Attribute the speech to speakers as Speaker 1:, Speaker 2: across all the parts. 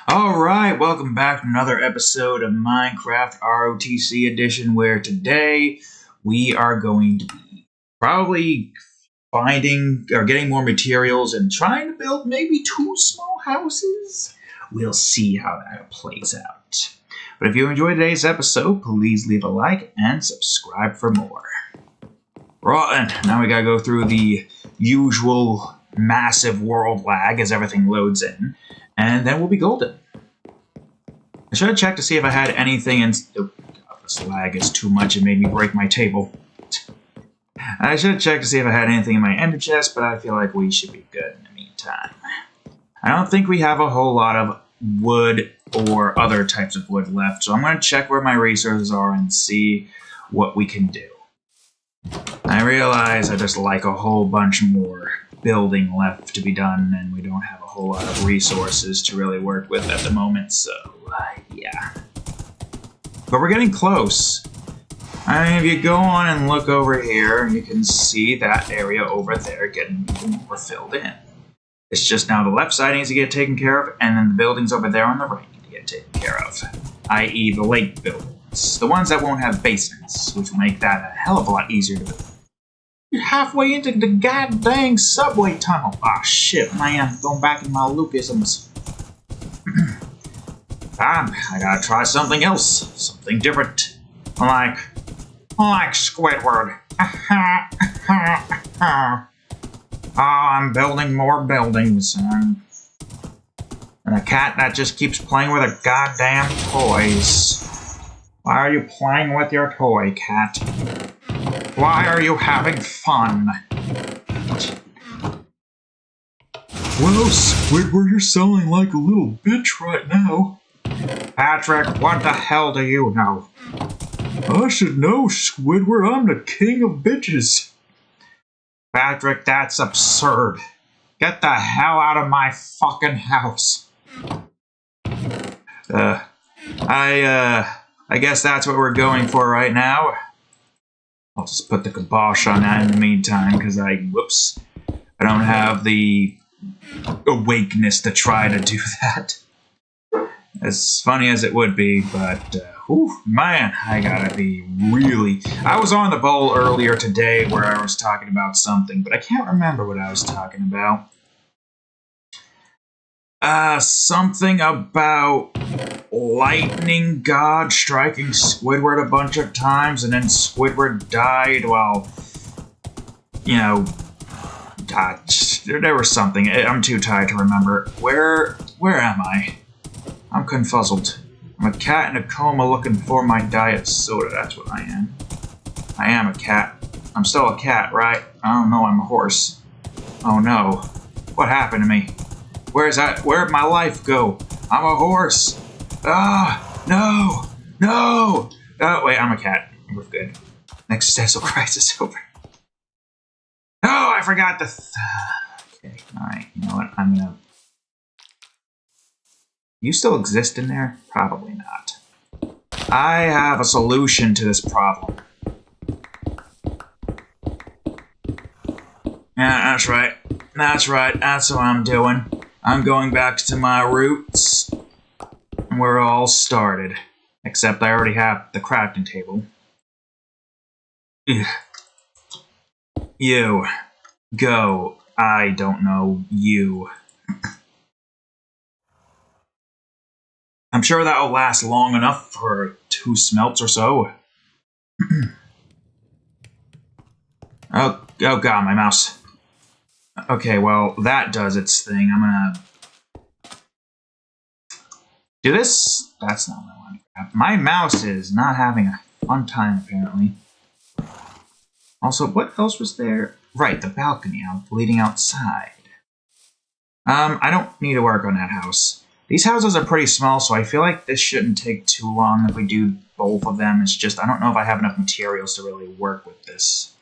Speaker 1: Alright, welcome back to another episode of Minecraft ROTC Edition, where today we are going to be probably finding or getting more materials and trying to build maybe 2 small houses. We'll see how that plays out. But if you enjoyed today's episode, please leave a like and subscribe for more. Right, now we gotta go through the usual massive world lag as everything loads in. And then we'll be golden. I should have checked to see if I had anything in... Oh, God, this lag is too much. It made me break my table. I should have checked to see if I had anything in my ender chest, but I feel like we should be good in the meantime. I don't think we have a whole lot of wood or other types of wood left, so I'm going to check where my resources are and see what we can do. I realize I just like a whole bunch more building left to be done, and we don't have a whole lot of resources to really work with at the moment, so yeah. But we're getting close. I mean, if you go on and look over here, you can see that area over there getting even more filled in. It's just now the left side needs to get taken care of, and then the buildings over there on the right need to get taken care of, i.e. the lake buildings. The ones that won't have basements, which will make that a hell of a lot easier to build. You're halfway into the goddamn subway tunnel. Ah, shit, man. Going back in my Lucasms. I gotta try something else. Something different. Like Squidward. I'm building more buildings. And a cat that just keeps playing with her goddamn toys. Why are you playing with your toy, cat? Why are you having fun?
Speaker 2: Well, Squidward, you're sounding like a little bitch right now.
Speaker 1: Patrick, what the hell do you know?
Speaker 2: I should know, Squidward. I'm the king of bitches.
Speaker 1: Patrick, that's absurd. Get the hell out of my fucking house. I guess that's what we're going for right now. I'll just put the kibosh on that in the meantime, because I don't have the awakeness to try to do that. As funny as it would be, but, man, I gotta be really... I was on the bowl earlier today where I was talking about something, but I can't remember what I was talking about. Something about lightning god striking Squidward a bunch of times, and then Squidward died while, you know, there was something. I'm too tired to remember. Where am I? I'm confuzzled. I'm a cat in a coma looking for my diet soda. That's what I am. I am a cat. I'm still a cat, right? Oh no, I'm a horse. Oh no. What happened to me? Where'd my life go? I'm a horse. Ah, no, no. Oh, wait, I'm a cat. We're good. Existential crisis over. No, I forgot the... Okay, alright, you know what? I'm gonna... You still exist in there? Probably not. I have a solution to this problem. Yeah, that's right. That's right. That's what I'm doing. I'm going back to my roots. Where it all started. Except I already have the crafting table. Ugh. You. Go. I don't know. You. I'm sure that'll last long enough for 2 smelts or so. Oh god, my mouse. Okay, well, that does its thing. I'm gonna... do this? That's not what I want to grab. My mouse is not having a fun time, apparently. Also, what else was there? Right, the balcony leading outside. I don't need to work on that house. These houses are pretty small, so I feel like this shouldn't take too long if we do both of them. It's just, I don't know if I have enough materials to really work with this.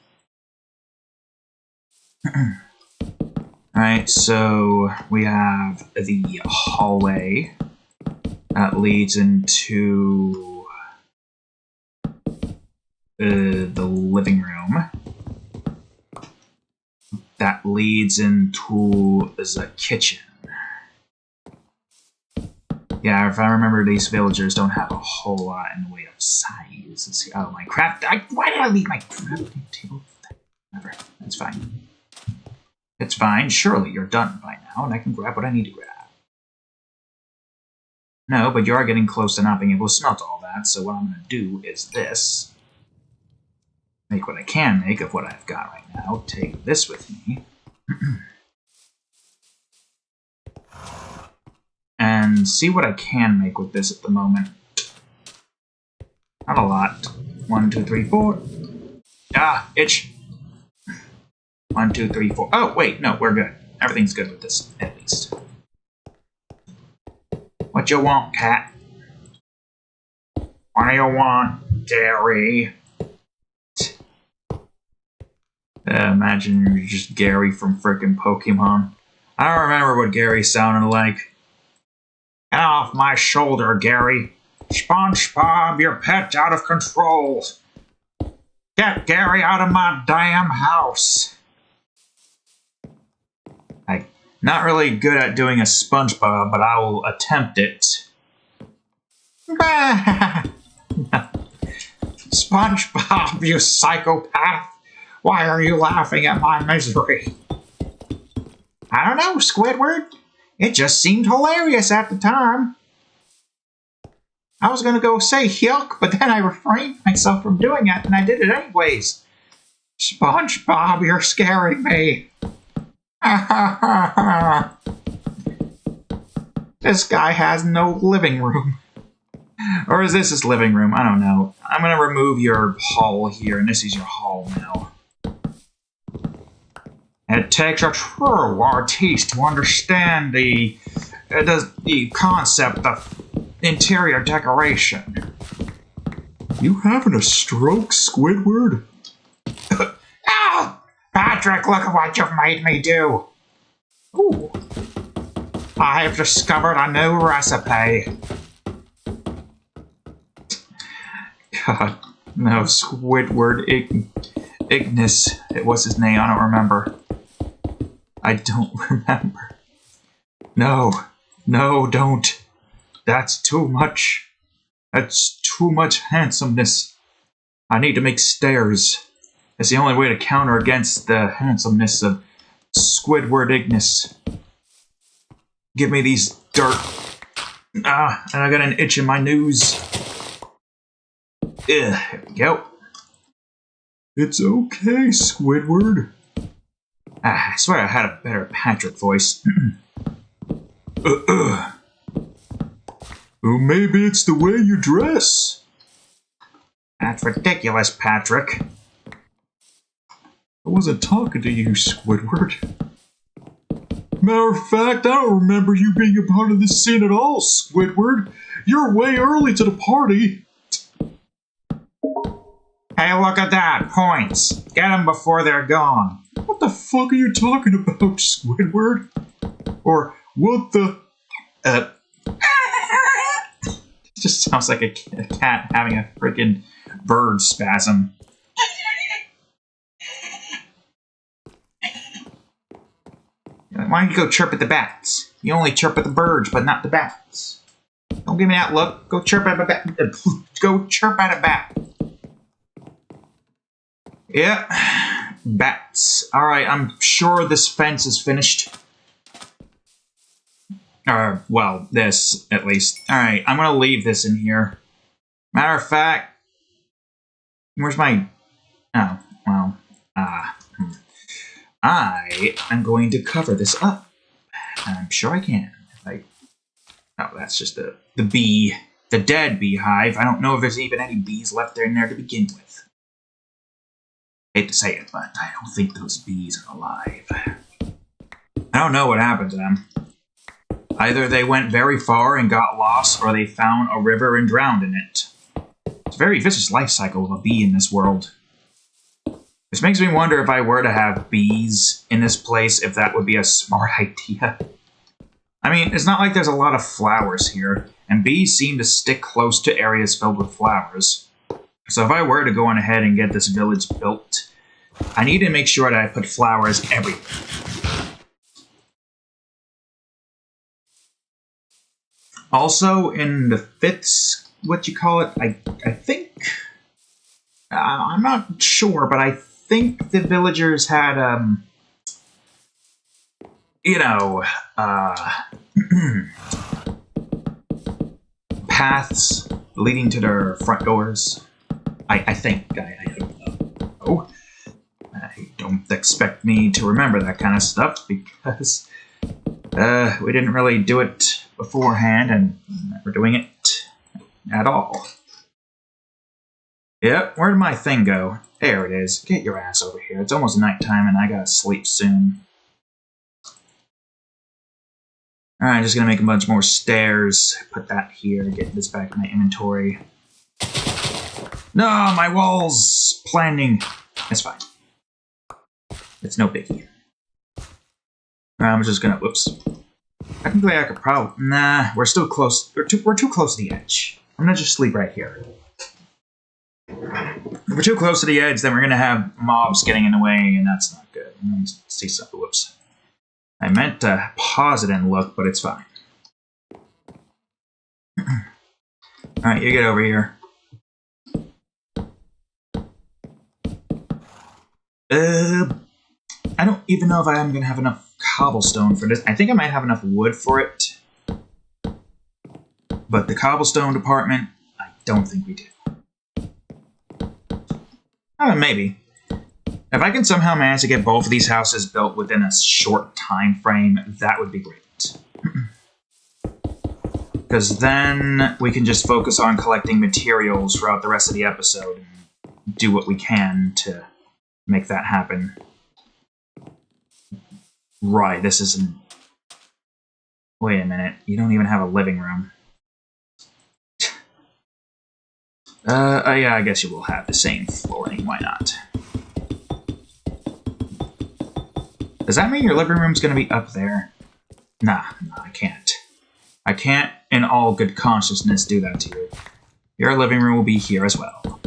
Speaker 1: Alright, so we have the hallway that leads into the living room. That leads into the kitchen. Yeah, if I remember, these villagers don't have a whole lot in the way of size. Let's see. Oh, my craft. Why did I leave my crafting table? Whatever. That's fine. It's fine. Surely you're done by now, and I can grab what I need to grab. No, but you are getting close to not being able to smelt all that, so what I'm going to do is this. Make what I can make of what I've got right now. Take this with me. And see what I can make with this at the moment. Not a lot. 1, 2, 3, 4. Ah, itch. 1, 2, 3, 4. Oh, wait, no, we're good. Everything's good with this, at least. What you want, cat? What do you want, Gary? Imagine you're just Gary from frickin' Pokemon. I don't remember what Gary sounded like. Get off my shoulder, Gary. SpongeBob, your pet's out of control. Get Gary out of my damn house. I'm not really good at doing a SpongeBob, but I will attempt it. SpongeBob, you psychopath. Why are you laughing at my misery? I don't know, Squidward. It just seemed hilarious at the time. I was gonna go say yuck, but then I refrained myself from doing it, and I did it anyways. SpongeBob, you're scaring me. This guy has no living room. Or is this his living room? I don't know. I'm gonna remove your hall here, and this is your hall now. It takes a true artiste to understand the concept of interior decoration.
Speaker 2: You having a stroke, Squidward?
Speaker 1: Ow! Patrick, look at what you've made me do! Ooh. I have discovered a new recipe. God, no, Squidward, Ignis, it was his name, I don't remember. I don't remember. No, don't. That's too much. That's too much handsomeness. I need to make stairs. It's the only way to counter against the handsomeness of Squidward Ignis. Give me these dirt. Ah, and I got an itch in my nose. Ugh, here we go.
Speaker 2: It's okay, Squidward.
Speaker 1: I swear I had a better Patrick voice.
Speaker 2: Well, maybe it's the way you dress.
Speaker 1: That's ridiculous, Patrick.
Speaker 2: I wasn't talking to you, Squidward. Matter of fact, I don't remember you being a part of this scene at all, Squidward. You're way early to the party.
Speaker 1: Hey, look at that! Points! Get them before they're gone.
Speaker 2: What the fuck are you talking about, Squidward? Or what the...
Speaker 1: It just sounds like a cat having a freaking bird spasm. Why don't you go chirp at the bats? You only chirp at the birds, but not the bats. Don't give me that look. Go chirp at a bat. Go chirp at a bat. Yeah, bats. Alright, I'm sure this fence is finished. Well, this, at least. Alright, I'm gonna leave this in here. Matter of fact, where's my... Oh, well, I am going to cover this up. I'm sure I can. Oh, that's just the bee. The dead beehive. I don't know if there's even any bees left in there to begin with. Hate to say it, but I don't think those bees are alive. I don't know what happened to them. Either they went very far and got lost, or they found a river and drowned in it. It's a very vicious life cycle of a bee in this world. This makes me wonder if I were to have bees in this place, if that would be a smart idea. I mean, it's not like there's a lot of flowers here, and bees seem to stick close to areas filled with flowers. So if I were to go on ahead and get this village built, I need to make sure that I put flowers everywhere. Also, in the fifth, what you call it, I think, I'm not sure, but I think the villagers had, you know, paths leading to their front doors. I think, I don't know. I don't expect me to remember that kind of stuff because we didn't really do it beforehand and we're doing it at all. Yep, where did my thing go? There it is. Get your ass over here. It's almost nighttime and I gotta sleep soon. Alright, just gonna make a bunch more stairs. Put that here, get this back in my inventory. No, my wall's planning. That's fine. It's no biggie. I'm just gonna, whoops. Technically I could probably, nah, we're still close. We're too close to the edge. I'm gonna just sleep right here. If we're too close to the edge, then we're gonna have mobs getting in the way, and that's not good. Let me see something, whoops. I meant to pause it and look, but it's fine. Alright, you get over here. I don't even know if I am going to have enough cobblestone for this. I think I might have enough wood for it. But the cobblestone department, I don't think we do. Maybe. If I can somehow manage to get both of these houses built within a short time frame, that would be great. Because then we can just focus on collecting materials throughout the rest of the episode and do what we can to make that happen. Right, this isn't... Wait a minute, you don't even have a living room. Yeah, I guess you will have the same flooring, why not? Does that mean your living room's gonna be up there? Nah, I can't. I can't, in all good consciousness, do that to you. Your living room will be here as well.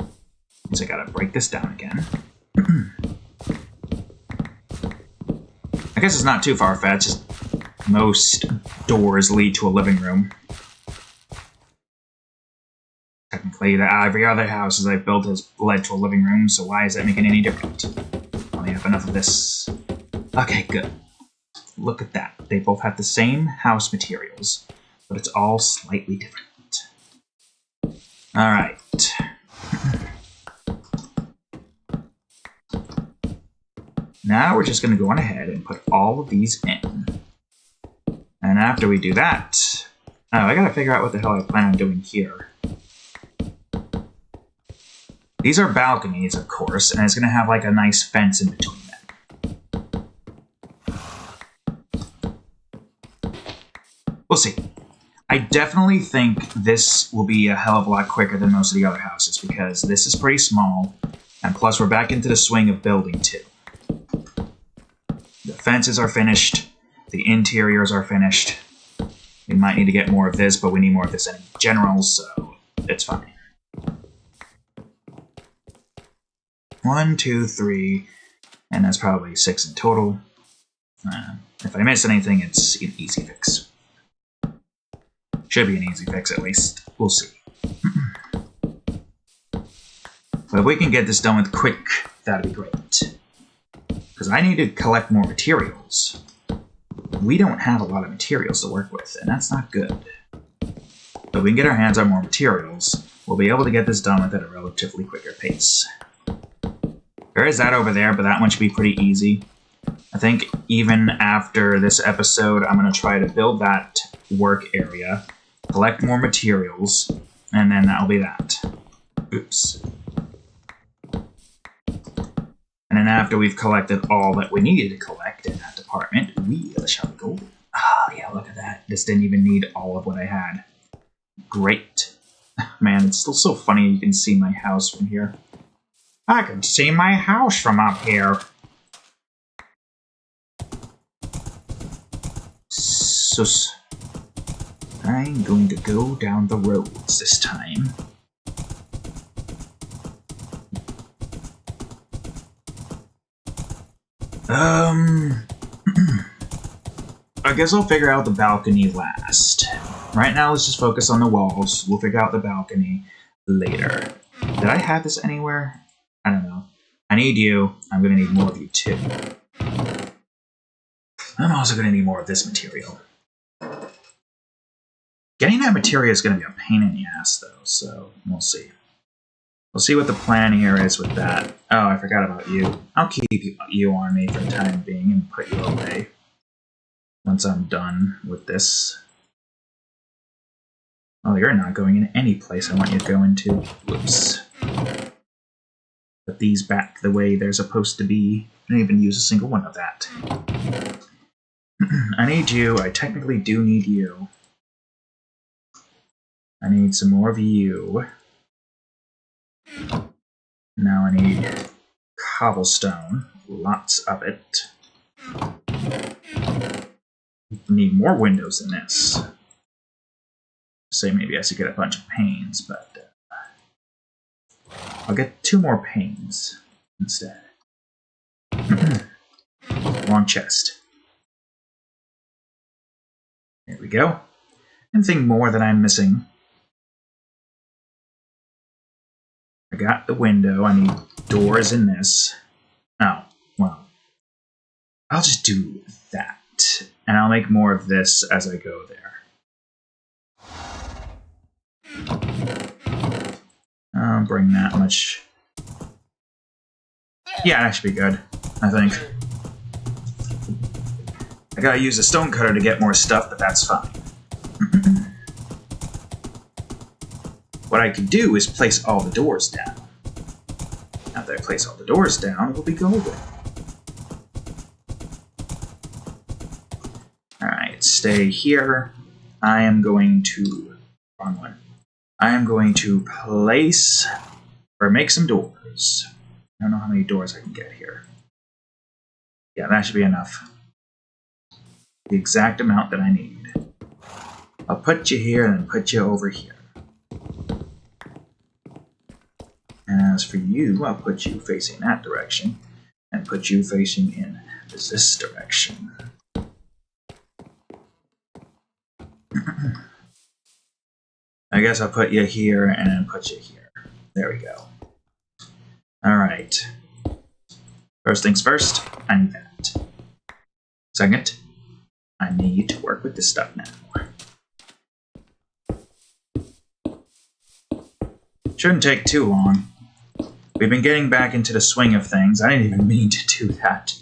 Speaker 1: So I gotta break this down again. I guess it's not too far-fetched. Most doors lead to a living room. Technically, every other house I've built has led to a living room, so why is that making any different? Only have enough of this. Okay, good. Look at that. They both have the same house materials, but it's all slightly different. Alright. Now we're just going to go on ahead and put all of these in. And after we do that... Oh, I gotta figure out what the hell I plan on doing here. These are balconies, of course, and it's going to have like a nice fence in between them. We'll see. I definitely think this will be a hell of a lot quicker than most of the other houses, because this is pretty small, and plus we're back into the swing of building too. The fences are finished, the interiors are finished. We might need to get more of this, but we need more of this in general, so it's fine. 1, 2, 3, and that's probably 6 in total. If I miss anything, it's an easy fix. Should be an easy fix, at least. We'll see. But if we can get this done with quick, that'd be great. Because I need to collect more materials. We don't have a lot of materials to work with, and that's not good. But if we can get our hands on more materials, we'll be able to get this done with at a relatively quicker pace. There is that over there, but that one should be pretty easy. I think even after this episode, I'm going to try to build that work area, collect more materials, and then that'll be that. Oops. And then after we've collected all that we needed to collect in that department, we shall go. Ah, yeah, look at that. This didn't even need all of what I had. Great. Man, it's still so funny you can see my house from here. I can see my house from up here. Sus. I'm going to go down the roads this time. I guess I'll figure out the balcony last. Right now, let's just focus on the walls. We'll figure out the balcony later. Did I have this anywhere? I don't know. I need you. I'm going to need more of you, too. I'm also going to need more of this material. Getting that material is going to be a pain in the ass, though, so we'll see. We'll see what the plan here is with that. Oh, I forgot about you. I'll keep you on me for the time being and put you away once I'm done with this. Oh, you're not going in any place I want you to go into. Whoops. Put these back the way they're supposed to be. I didn't even use a single one of that. I need you. I technically do need you. I need some more of you. Now I need cobblestone. Lots of it. I need more windows than this. Say maybe I should get a bunch of panes, but I'll get 2 more panes instead. Wrong chest. There we go. Anything more that I'm missing? I got the window. I need doors in this. Oh, well. I'll just do that. And I'll make more of this as I go there. I'll bring that much. Yeah, that should be good, I think. I gotta use a stone cutter to get more stuff, but that's fine. What I could do is place all the doors down. After I place all the doors down, we'll be golden. Alright, stay here. I am going to... Wrong one. I am going to place... or make some doors. I don't know how many doors I can get here. Yeah, that should be enough. The exact amount that I need. I'll put you here and then put you over here. And as for you, I'll put you facing that direction and put you facing in this direction. I guess I'll put you here and then put you here. There we go. Alright. First things first, I need that. Second, I need to work with this stuff now. Shouldn't take too long. We've been getting back into the swing of things. I didn't even mean to do that.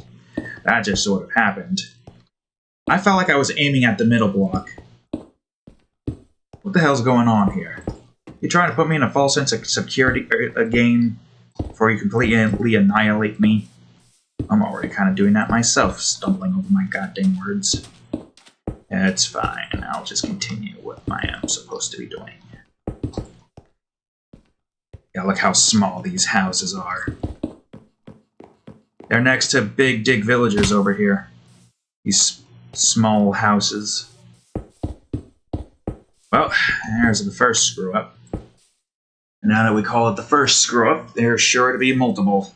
Speaker 1: That just sort of happened. I felt like I was aiming at the middle block. What the hell's going on here? You trying to put me in a false sense of security game before you completely annihilate me? I'm already kind of doing that myself, stumbling over my goddamn words. It's fine. I'll just continue what I am supposed to be doing. Yeah, look how small these houses are. They're next to big dig villagers over here. These small houses. Well, there's the first screw-up. And now that we call it the first screw-up, there's sure to be multiple.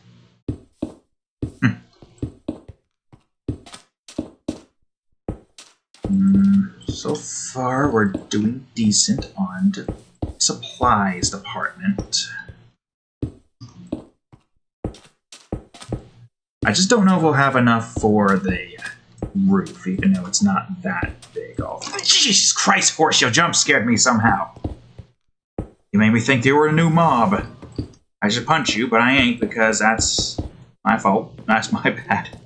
Speaker 1: So far, we're doing decent on the supplies department. I just don't know if we'll have enough for the roof, even though it's not that big. Oh, Jesus Christ, horse, you jump scared me somehow. You made me think you were a new mob. I should punch you, but I ain't, because that's my fault. That's my bad.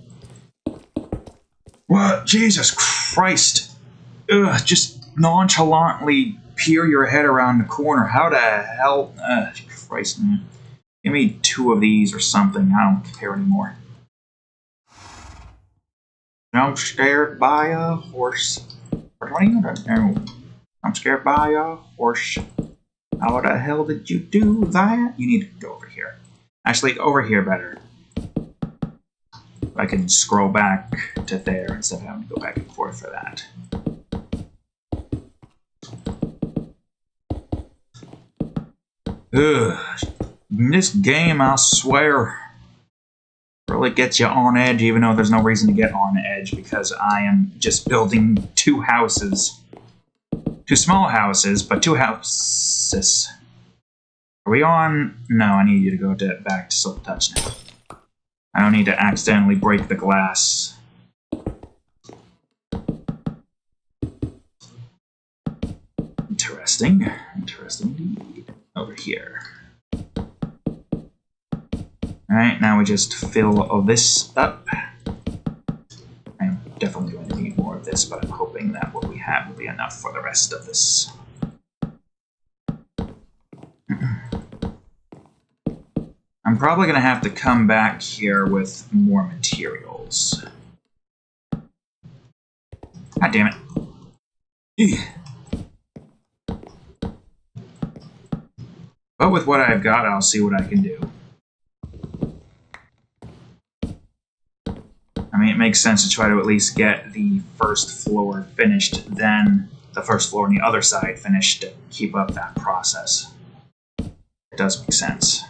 Speaker 1: What? Jesus Christ. Ugh, just nonchalantly peer your head around the corner. How the hell? Christ, man. Give me 2 of these or something. I don't care anymore. I'm scared by a horse. I'm scared by a horse. How the hell did you do that? You need to go over here. Actually, over here better. I can scroll back to there instead of having to go back and forth for that. Ugh. This game, I swear, really gets you on edge, even though there's no reason to get on edge, because I am just building 2 houses. 2 small houses, but 2 houses. Are we on? No, I need you to go back to Silk Touch now. I don't need to accidentally break the glass. Interesting. Interesting indeed. Over here. Alright, now we just fill all this up. I'm definitely going to need more of this, but I'm hoping that what we have will be enough for the rest of this. I'm probably going to have to come back here with more materials. God damn it. But with what I've got, I'll see what I can do. I mean, it makes sense to try to at least get the first floor finished, then the first floor on the other side finished to keep up that process. It does make sense.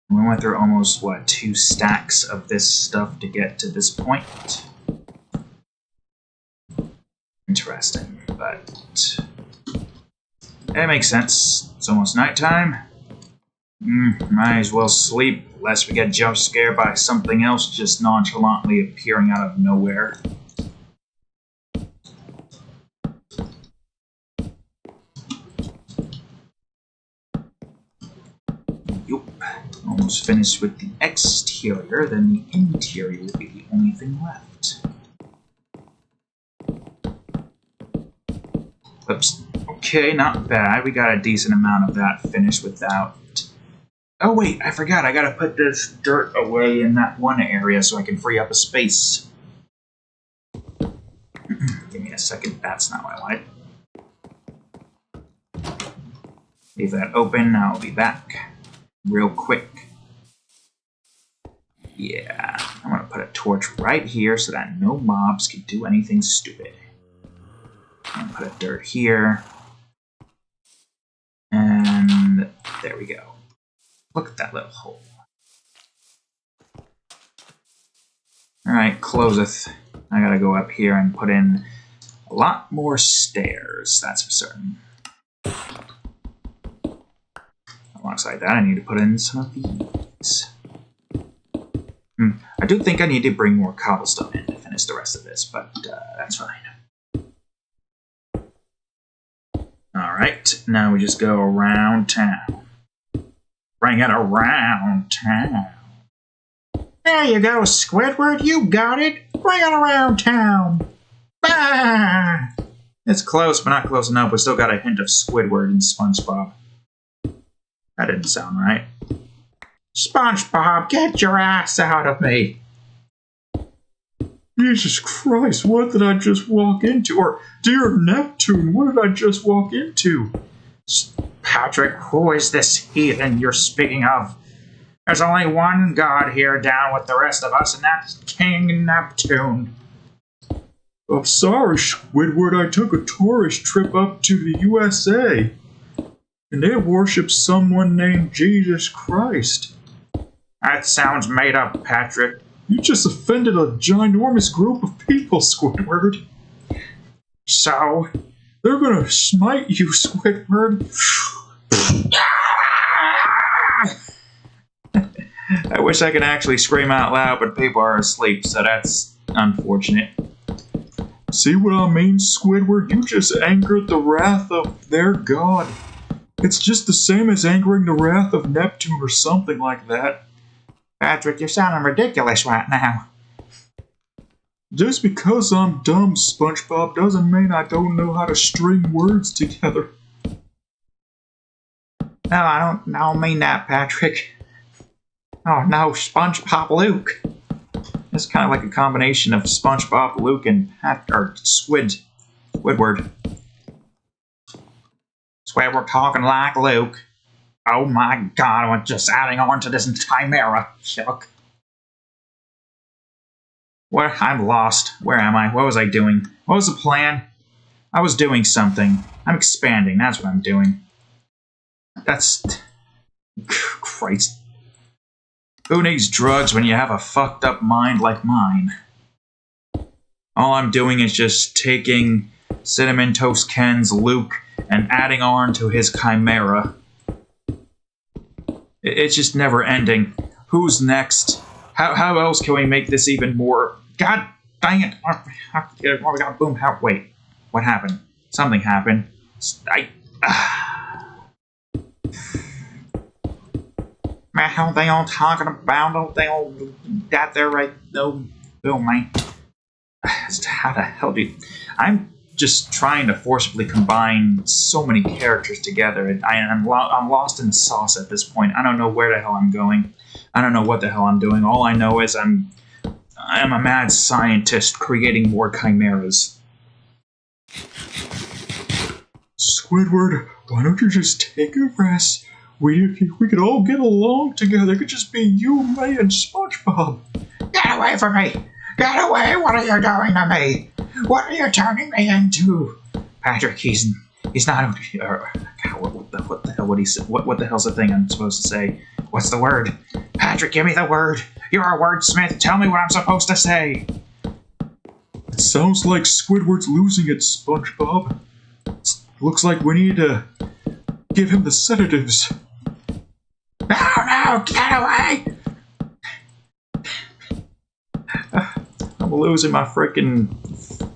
Speaker 1: We went through almost, what, 2 stacks of this stuff to get to this point. Interesting, but it makes sense. It's almost nighttime. Might as well sleep, lest we get jump scared by something else just nonchalantly appearing out of nowhere. Yup. Almost finished with the exterior, then the interior will be the only thing left. Oops. Okay, not bad. We got a decent amount of that finished without... Oh wait, I forgot. I gotta put this dirt away in that one area so I can free up a space. Give me a second. That's not what I wanted. Leave that open. I'll be back real quick. Yeah, I'm gonna put a torch right here so that no mobs can do anything stupid. I'm gonna put a dirt here. And there we go. Look at that little hole. Alright, closeth. I gotta go up here and put in a lot more stairs, that's for certain. Alongside that, I need to put in some of these. I do think I need to bring more cobblestone in to finish the rest of this, but that's fine. Alright, now we just go around town. Bring it around town. There you go, Squidward, you got it. Bring it around town. Bah! It's close, but not close enough. We still got a hint of Squidward and SpongeBob. That didn't sound right. SpongeBob, get your ass out of me.
Speaker 2: Jesus Christ, what did I just walk into? Or, dear Neptune, what did I just walk into?
Speaker 1: Patrick, who is this heathen you're speaking of? There's only one god here down with the rest of us, and that's King Neptune.
Speaker 2: I'm sorry, Squidward, I took a tourist trip up to the USA. And they worship someone named Jesus Christ.
Speaker 1: That sounds made up, Patrick.
Speaker 2: You just offended a ginormous group of people, Squidward.
Speaker 1: So?
Speaker 2: They're gonna smite you, Squidward.
Speaker 1: I wish I could actually scream out loud, but people are asleep, so that's unfortunate.
Speaker 2: See what I mean, Squidward? You just angered the wrath of their god. It's just the same as angering the wrath of Neptune or something like that.
Speaker 1: Patrick, you're sounding ridiculous right now.
Speaker 2: Just because I'm dumb, SpongeBob, doesn't mean I don't know how to string words together.
Speaker 1: No, I don't mean that, Patrick. Oh no, SpongeBob Luke. It's kind of like a combination of SpongeBob, Luke, and Squidward. Squidward talking like Luke. Oh my god, I'm just adding on to this chimera. Chuck. What? I'm lost. Where am I? What was I doing? What was the plan? I was doing something. I'm expanding. That's what I'm doing. That's... Christ. Who needs drugs when you have a fucked up mind like mine? All I'm doing is just taking Cinnamon Toast Ken's Luke and adding on to his Chimera. It's just never ending. Who's next? How else can we make this even more? God dang it! Oh my god, boom! Wait, what happened? Something happened. Man, how they all talking about? Don't they all got there right? No, man. How the hell do you... I'm just trying to forcibly combine so many characters together, and I'm lost in the sauce at this point. I don't know where the hell I'm going. I don't know what the hell I'm doing. All I know is I'm a mad scientist creating more chimeras.
Speaker 2: Squidward, why don't you just take a rest? We could all get along together. It could just be you, me, and SpongeBob.
Speaker 1: Get away from me! Get away! What are you doing to me? What are you turning me into? Patrick, he's not... what the hell would he say? What the hell's the thing I'm supposed to say? What's the word? Patrick, give me the word. You're a wordsmith. Tell me what I'm supposed to say.
Speaker 2: It sounds like Squidward's losing it, SpongeBob. Looks like we need to give him the sedatives.
Speaker 1: No, get away! I'm losing my freaking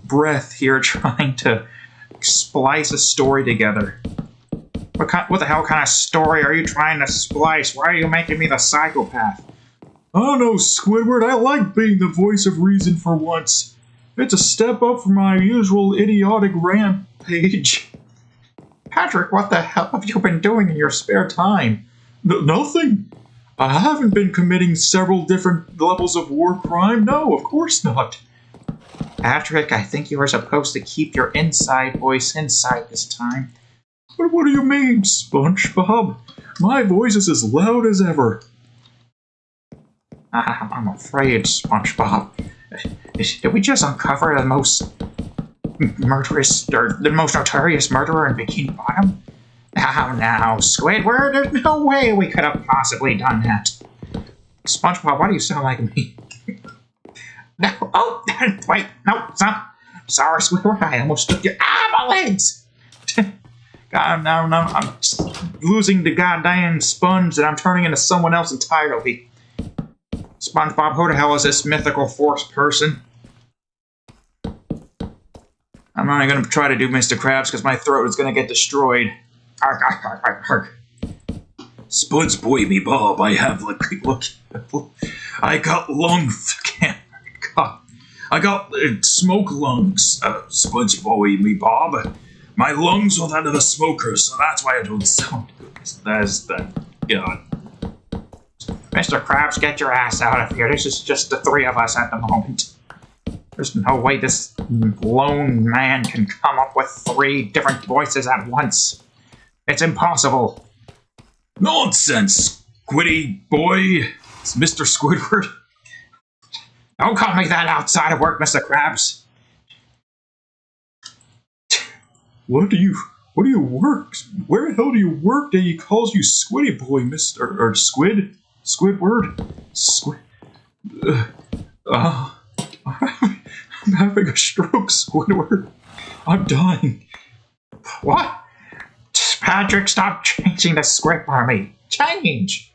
Speaker 1: breath here trying to splice a story together. What the hell kind of story are you trying to splice? Why are you making me the psychopath?
Speaker 2: I don't know, Squidward. I like being the voice of reason for once. It's a step up from my usual idiotic rampage.
Speaker 1: Patrick, what the hell have you been doing in your spare time?
Speaker 2: Nothing. I haven't been committing several different levels of war crime. No, of course not.
Speaker 1: Patrick, I think you were supposed to keep your inside voice inside this time.
Speaker 2: But what do you mean, SpongeBob? My voice is as loud as ever.
Speaker 1: I'm afraid, SpongeBob. Did we just uncover the most murderous, or the most notorious murderer in Bikini Bottom? Now, Squidward, there's no way we could have possibly done that. SpongeBob, why do you sound like me? No, oh, wait, no, stop. Sorry, Squidward, I almost took your... my legs! God, no, I'm losing the goddamn sponge and I'm turning into someone else entirely. SpongeBob, who the hell is this mythical force person? I'm not even going to try to do Mr. Krabs because my throat is going to get destroyed. Arg, arg, arg, arg, arg.
Speaker 2: SpongeBob, me Bob, I have, look, I got lungs. I got smoke lungs. SpongeBob, me Bob. My lungs are that of a smoker, so that's why I don't sound good. That's that. God.
Speaker 1: Mr. Krabs, get your ass out of here. This is just the three of us at the moment. There's no way this lone man can come up with 3 different voices at once. It's impossible.
Speaker 2: Nonsense, Squiddy boy. It's Mr. Squidward.
Speaker 1: Don't call me that outside of work, Mr. Krabs.
Speaker 2: What do you work? Where the hell do you work that he calls you Squiddy boy, Mr. or Squidward? I'm having a stroke, Squidward. I'm dying.
Speaker 1: What? Patrick, stop changing the script for me. Change.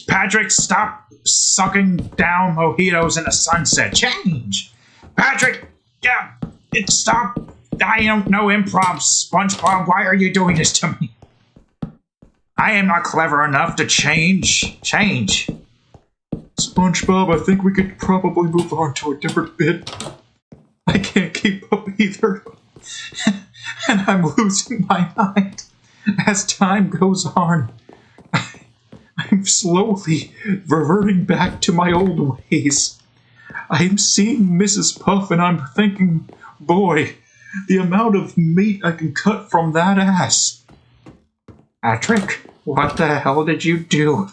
Speaker 1: Patrick, stop sucking down mojitos in the sunset. Change. Patrick, yeah, stop. I don't know improv, SpongeBob. Why are you doing this to me? I am not clever enough to change. Change.
Speaker 2: SpongeBob, I think we could probably move on to a different bit. I can't keep up either. And I'm losing my mind as time goes on. I'm slowly reverting back to my old ways. I'm seeing Mrs. Puff and I'm thinking, boy, the amount of meat I can cut from that ass.
Speaker 1: Patrick, what the hell did you do?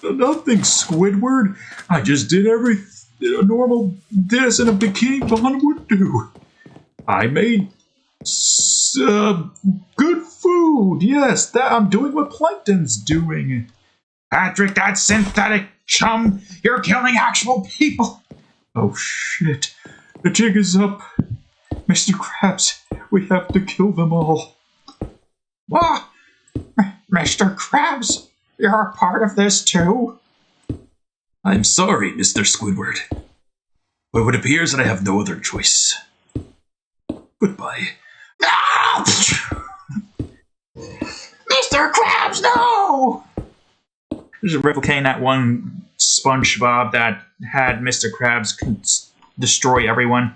Speaker 2: Nothing, Squidward. I just did everything a normal this in a Bikini Bottom would do. I made good food. Yes, that I'm doing what Plankton's doing.
Speaker 1: Patrick, that synthetic chum, you're killing actual people.
Speaker 2: Oh shit. The jig is up. Mr. Krabs, we have to kill them all.
Speaker 1: What? Mr. Krabs, you're a part of this too?
Speaker 2: I'm sorry, Mr. Squidward, but it appears that I have no other choice. Goodbye.
Speaker 1: No! Mr. Krabs, no! Just replicating that one SpongeBob that had Mr. Krabs destroy everyone.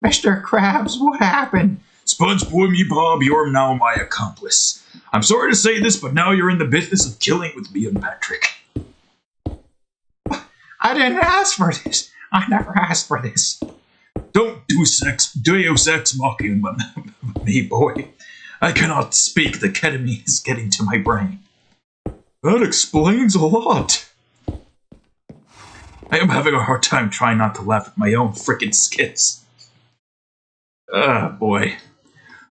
Speaker 1: Mr. Krabs, what happened?
Speaker 2: SpongeBob me Bob, you're now my accomplice. I'm sorry to say this, but now you're in the business of killing with me and Patrick.
Speaker 1: I didn't ask for this. I never asked for this.
Speaker 2: Don't Deus Ex Machina me, boy. I cannot speak. The ketamine is getting to my brain. That explains a lot. I am having a hard time trying not to laugh at my own frickin' skits. Boy.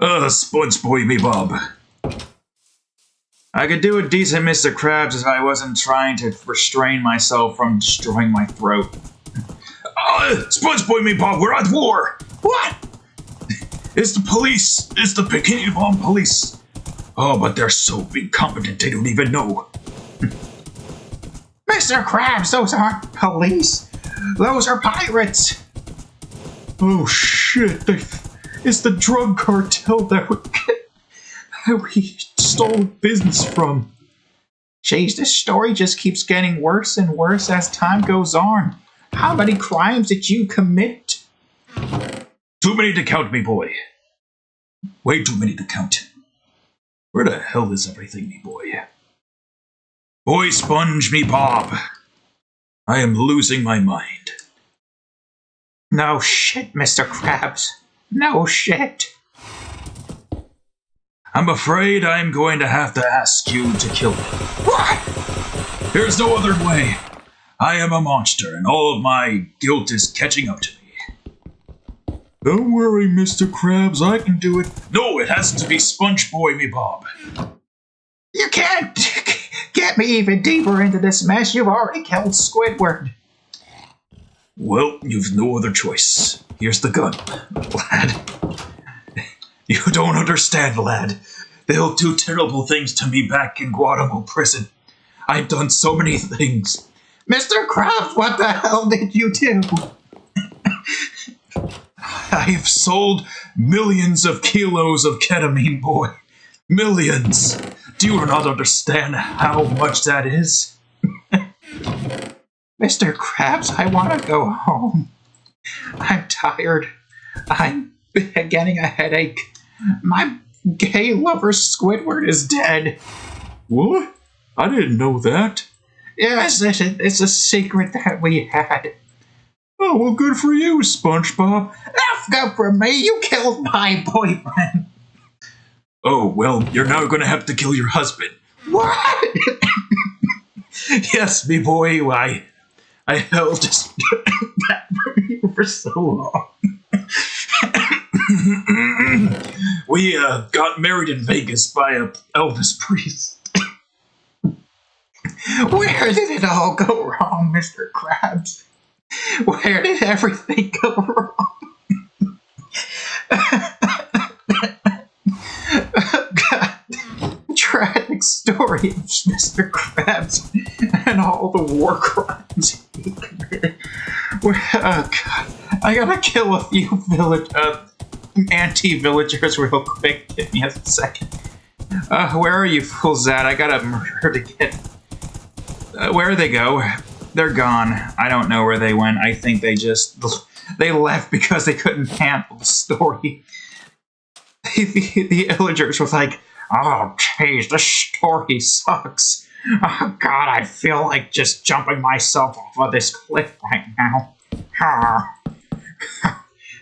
Speaker 2: SpongeBob me Bob.
Speaker 1: I could do a decent Mr. Krabs if I wasn't trying to restrain myself from destroying my throat.
Speaker 2: SpongeBob me Bob, we're at war!
Speaker 1: What?
Speaker 2: It's the police! It's the Bikini Bomb police! Oh, but they're so incompetent they don't even know.
Speaker 1: Mr. Krabs, those aren't police. Those are pirates.
Speaker 2: Oh shit, it's the drug cartel that we stole business from.
Speaker 1: Jeez, this story just keeps getting worse and worse as time goes on. How many crimes did you commit?
Speaker 2: Too many to count, me boy. Way too many to count. Where the hell is everything, me boy? Boy Sponge me Bob. I am losing my mind.
Speaker 1: No shit, Mr. Krabs. No shit.
Speaker 2: I'm afraid I'm going to have to ask you to kill me.
Speaker 1: What?
Speaker 2: There's no other way. I am a monster, and all of my guilt is catching up to me. Don't worry, Mr. Krabs, I can do it. No, it has to be SpongeBob me Bob.
Speaker 1: You can't get me even deeper into this mess. You've already killed Squidward.
Speaker 2: Well, you've no other choice. Here's the gun, lad. You don't understand, lad. They'll do terrible things to me back in Guatemala prison. I've done so many things.
Speaker 1: Mr. Krabs, what the hell did you do?
Speaker 2: I've sold millions of kilos of ketamine, boy. Millions. Do you not understand how much that is?
Speaker 1: Mr. Krabs, I want to go home. I'm tired. I'm getting a headache. My gay lover Squidward is dead.
Speaker 2: What? I didn't know that.
Speaker 1: Yes, it's a secret that we had.
Speaker 2: Oh, well, good for you, SpongeBob.
Speaker 1: Good for me, you killed my boyfriend.
Speaker 2: Oh, well, you're now going to have to kill your husband.
Speaker 1: What?
Speaker 2: Yes, me boy, I held that from you for so long. We got married in Vegas by a Elvis priest.
Speaker 1: Where did it all go wrong, Mr. Krabs? Where did everything go wrong? God. Tragic story of Mr. Krabs and all the war crimes he committed. God. I gotta kill a few anti-villagers real quick. Give me a second. Where are you fools at? I gotta murder to get... where'd they go? They're gone. I don't know where they went. I think they left because they couldn't handle the story. The villagers were like, oh, jeez, this story sucks. Oh, God, I feel like just jumping myself off of this cliff right now.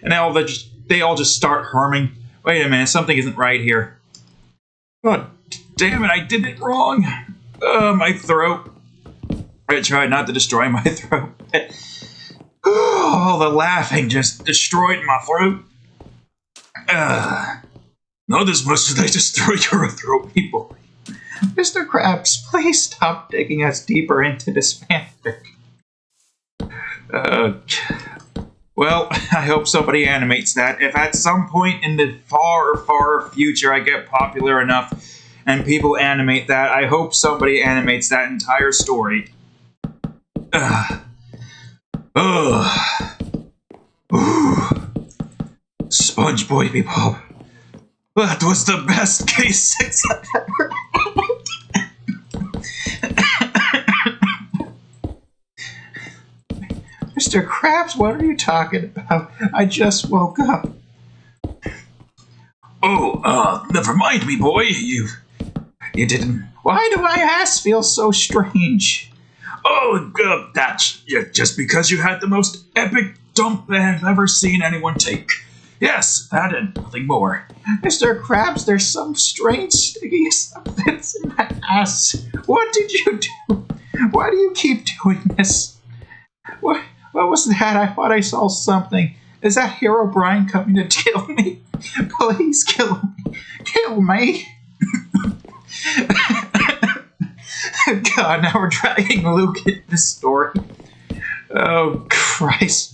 Speaker 1: And they all just start humming. Wait a minute, something isn't right here. God damn it, I did it wrong. My throat. I tried not to destroy my throat. Oh, the laughing just destroyed my throat.
Speaker 2: Not as much as I destroyed your throat, people.
Speaker 1: Mr. Krabs, please stop digging us deeper into this fanfic. Well, I hope somebody animates that. If at some point in the far, far future I get popular enough and people animate that, I hope somebody animates that entire story. SpongeBob Bob. That was the best case 6 I've ever Mr. Krabs, what are you talking about? I just woke up. Oh, never mind me, boy. You didn't. Why do my ass feel so strange? Oh, that's just because you had the most epic dump I've ever seen anyone take. Yes, that and nothing more. Mr. Krabs, there's some strange sticky substance in my ass. What did you do? Why do you keep doing this? What was that? I thought I saw something. Is that Hero Brian coming to kill me? Please kill me. Kill me. God, now we're dragging Luke into the story. Oh, Christ.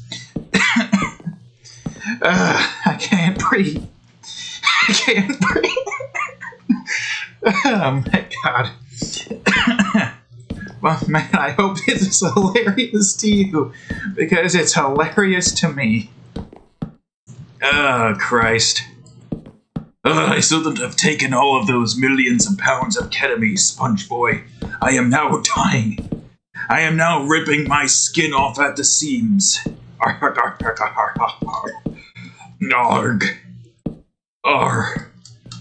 Speaker 1: I can't breathe. I can't breathe. Oh, my God. Well, man, I hope this is hilarious to you, because it's hilarious to me. Oh, Christ. I shouldn't have taken all of those millions of pounds of ketamine, SpongeBob. I am now dying. I am now ripping my skin off at the seams. Arg.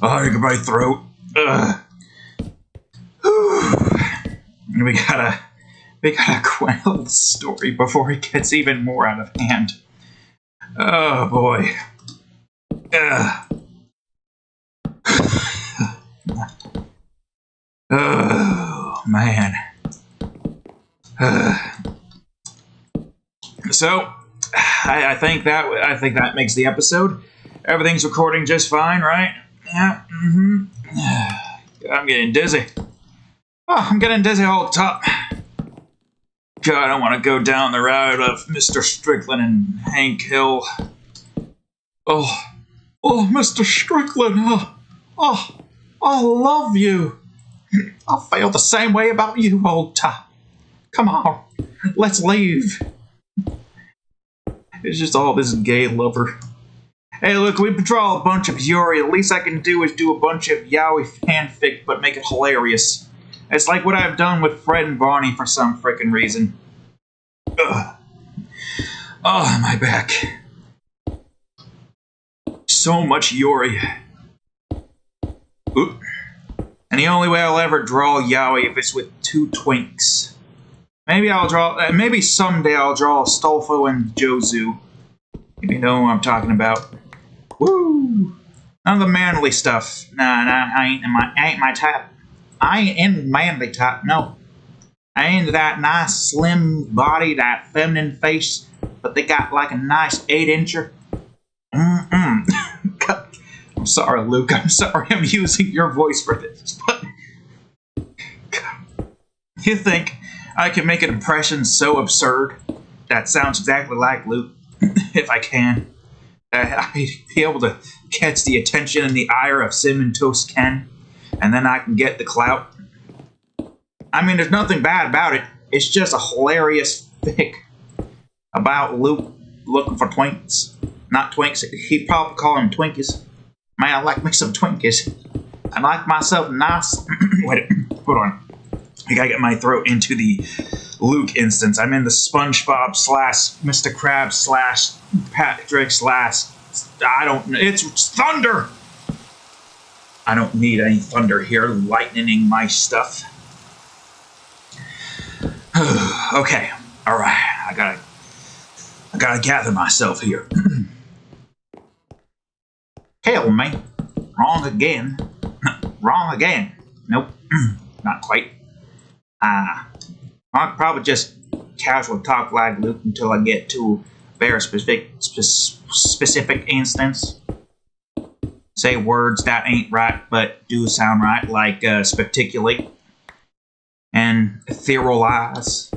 Speaker 1: Arg, my throat. We gotta quell the story before it gets even more out of hand. Oh, boy. Oh, man. So, I think that makes the episode. Everything's recording just fine, right? Yeah. I'm getting dizzy. Oh, I'm getting dizzy all the time. God, I don't want to go down the route of Mr. Strickland and Hank Hill. Oh, Mr. Strickland. I love you. I feel the same way about you, old top. Come on, let's leave. It's just all this gay lover. Hey, look, we draw a bunch of Yuri. The least I can do is do a bunch of yaoi fanfic, but make it hilarious. It's like what I've done with Fred and Barney for some frickin' reason. Ugh. Oh, my back. So much Yuri. Oop. And the only way I'll ever draw yaoi if it's with 2 twinks. Maybe someday I'll draw Stolfo and Jozu. If you know what I'm talking about. Woo! None of the manly stuff. Nah, I ain't my type. I ain't in manly type, no. I ain't into that nice slim body, that feminine face, but they got like a nice 8-incher. I'm sorry, Luke. I'm sorry I'm using your voice for this, but you think I can make an impression so absurd that sounds exactly like Luke, if I can. I'd be able to catch the attention and the ire of Cinnamon Toast Ken, and then I can get the clout. I mean, there's nothing bad about it. It's just a hilarious fic about Luke looking for twinks. Not twinks. He'd probably call them Twinkies. Man, I like me some Twinkies. I like myself nice. Wait, hold on. I gotta get my throat into the Luke instance. I'm in the SpongeBob / Mr. Krabs / Patrick / it's thunder! I don't need any thunder here lightning my stuff. Okay, alright. I gotta gather myself here. Hell, me. Wrong again. Wrong again. Nope. Not quite. I'll probably just casual talk like Luke until I get to a very specific instance. Say words that ain't right but do sound right, like speculate and etherealize.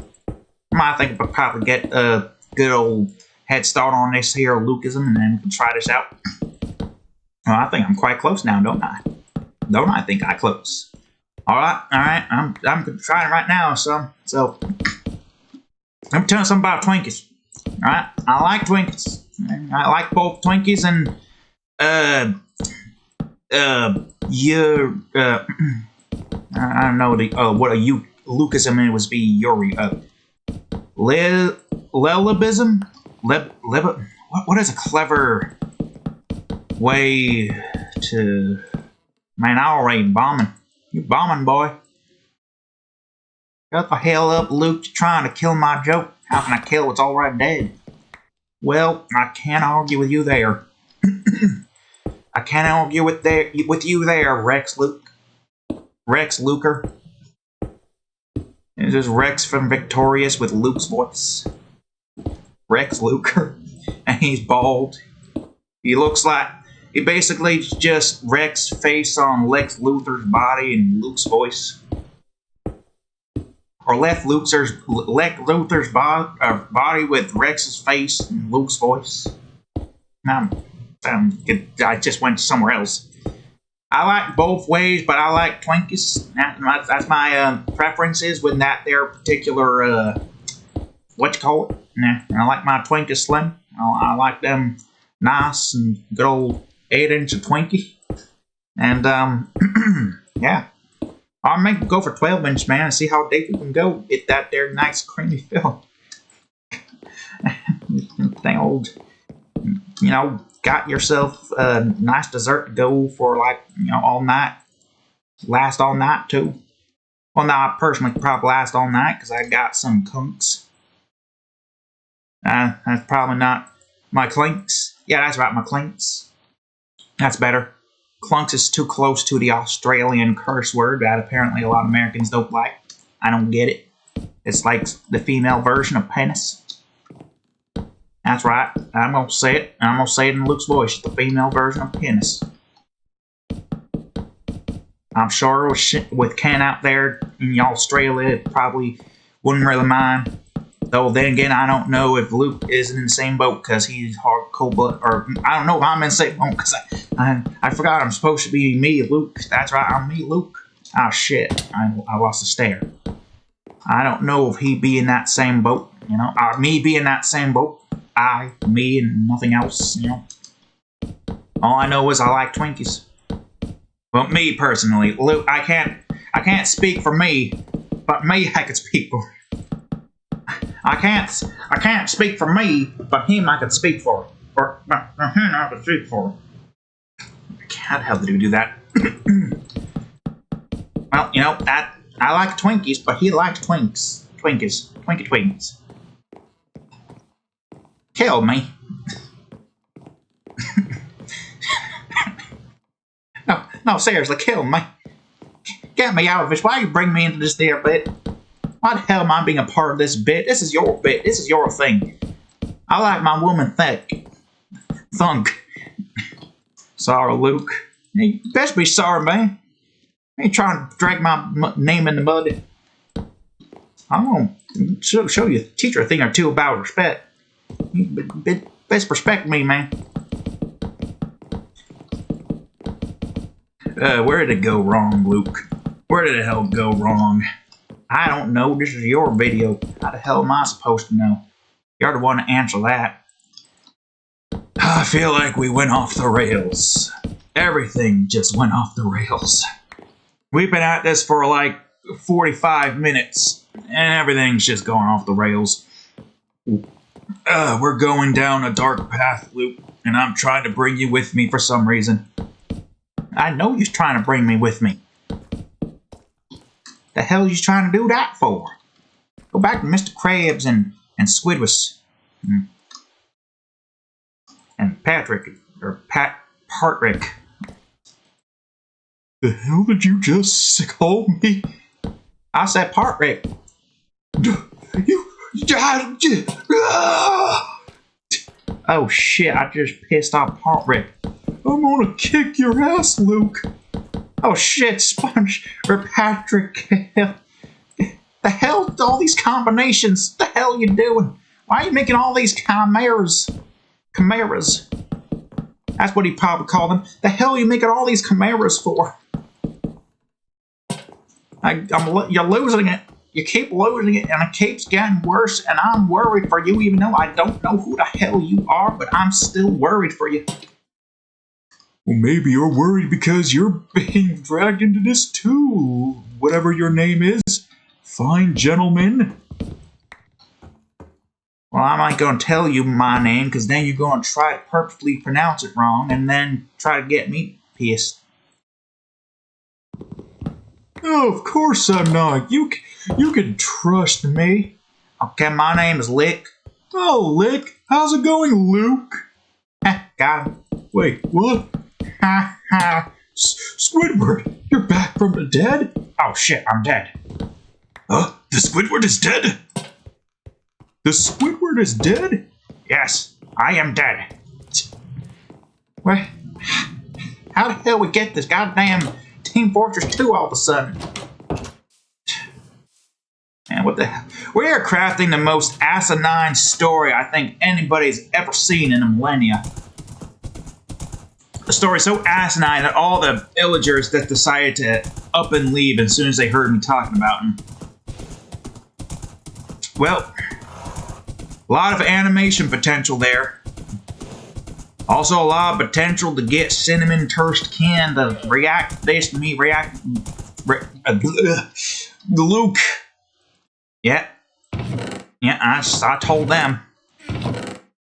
Speaker 1: I think we'll probably get a good old head start on this here Lucasm, and then we can try this out. Well, I think I'm quite close now, don't I? Don't I think I'm close? All right. I'm trying right now, son. So let me tell you something about Twinkies. All right, I like Twinkies. I like both Twinkies and I don't know what a Lucasm was be Yuri Lelibism? What is a clever way to... Man, I already bombing. You bombing, boy. Shut the hell up, Luke. You're trying to kill my joke. How can I kill what's already dead? Well, I can't argue with you there. I can't argue with you there, Rex Luker. This is Rex from Victorious with Luke's voice. Rex Luker. And he's bald. He looks like... He basically just Rex face on Lex Luthor's body and Luke's voice. Or Lex Luthor's body with Rex's face and Luke's voice. I just went somewhere else. I like both ways, but I like Twinkies. That's my preferences with that there particular, what you call it? I like my Twinkies slim. I like them nice and good old 8-inch of Twinkie. And, yeah. I'll make it go for 12-inch, man, and see how deep we can go. Get that there nice creamy fill. Thing old, got yourself a nice dessert to go for, like, all night. Last all night, too. Well, no, I personally could probably last all night, because I got some kunks. That's probably not my clinks. Yeah, that's right, my clinks. That's better. Clunks is too close to the Australian curse word that apparently a lot of Americans don't like. I don't get it. It's like the female version of penis. That's right. I'm gonna say it. I'm gonna say it in Luke's voice. It's the female version of penis. I'm sure with Ken out there in Australia, it probably wouldn't really mind. Though then again, I don't know if Luke is in the same boat because he's hard cold-blooded, or I don't know if I'm in the same boat because I forgot I'm supposed to be me, Luke. That's right, I'm me, Luke. Oh shit, I lost a stare. I don't know if he be in that same boat, me be in that same boat. Me, and nothing else, All I know is I like Twinkies. Well, me personally, Luke, I can't speak for me, but me I could speak for. I can't speak for me, but him I could speak for. Or him I could speak for. How the hell did we do that? Well, I like Twinkies, but he likes Twinkies. Twinkies. Kill me. No, seriously, kill me. Get me out of this. Why you bring me into this there bit? Why the hell am I being a part of this bit? This is your bit. This is your thing. I like my woman thick. Thunk. Sorry, Luke. You best be sorry, man. I ain't trying to drag my name in the mud. I'm gonna show you, teach her a thing or two about respect. You best respect me, man. Where did it go wrong, Luke? Where did the hell go wrong? I don't know. This is your video. How the hell am I supposed to know? You're the one to answer that. I feel like we went off the rails. Everything just went off the rails. We've been at this for like 45 minutes, and everything's just going off the rails. We're going down a dark path, Luke, and I'm trying to bring you with me for some reason. I know you're trying to bring me with me. The hell are you trying to do that for? Go back to Mr. Krabs and Squidward. And Patrick, or Partrick.
Speaker 2: The hell did you just call me?
Speaker 1: I said Partrick. Oh shit, I just pissed off Partrick.
Speaker 2: I'm gonna kick your ass, Luke.
Speaker 1: Oh shit, Sponge or Patrick. The hell, all these combinations. The hell you doing? Why are you making all these chimeras? Chimeras. That's what he probably called them. The hell are you making all these chimeras for? You're losing it. You keep losing it, and it keeps getting worse, and I'm worried for you, even though I don't know who the hell you are, but I'm still worried for you.
Speaker 2: Well, maybe you're worried because you're being dragged into this too. Whatever your name is. Fine gentleman.
Speaker 1: Well, I'm not going to tell you my name, because then you're going to try to perfectly pronounce it wrong, and then try to get me pissed.
Speaker 2: Oh, of course I'm not. You can trust me.
Speaker 1: Okay, my name is Lick.
Speaker 2: Oh, Lick. How's it going, Luke?
Speaker 1: Got him.
Speaker 2: Wait, what?
Speaker 1: Ha ha.
Speaker 2: Squidward, you're back from the dead?
Speaker 1: Oh shit, I'm dead.
Speaker 2: Huh? The Squidward is dead? The Squidward is dead?
Speaker 1: Yes, I am dead. Where? How the hell we get this goddamn Team Fortress 2 all of a sudden? Man, what the hell? We are crafting the most asinine story I think anybody's ever seen in a millennia. The story so asinine that all the villagers that decided to up and leave as soon as they heard me talking about him. Well, a lot of animation potential there. Also a lot of potential to get Cinnamon Toast Can to react based on me
Speaker 2: Luke.
Speaker 1: Yeah, I told them.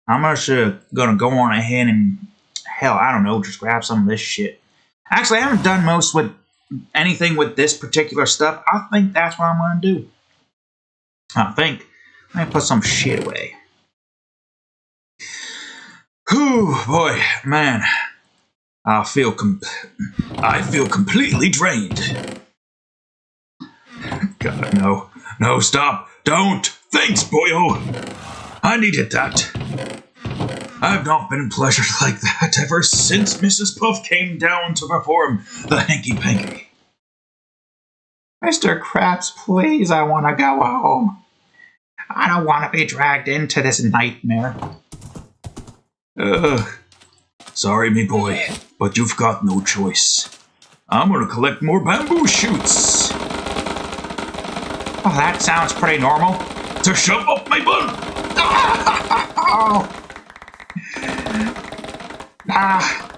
Speaker 1: I'm just gonna go on ahead and, hell, I don't know, just grab some of this shit. Actually, I haven't done most with anything with this particular stuff. I think that's what I'm gonna do. I think I'm gonna put some shit away. Whew, boy, man, I feel completely drained.
Speaker 2: God, no, stop, don't. Thanks, boyo. I needed that. I've not been pleasured like that ever since Mrs. Puff came down to perform the hanky-panky.
Speaker 1: Mr. Krabs, please, I want to go home. I don't want to be dragged into this nightmare.
Speaker 2: Sorry, me boy, but you've got no choice. I'm gonna collect more bamboo shoots.
Speaker 1: Oh, that sounds pretty normal.
Speaker 2: To shove up my butt.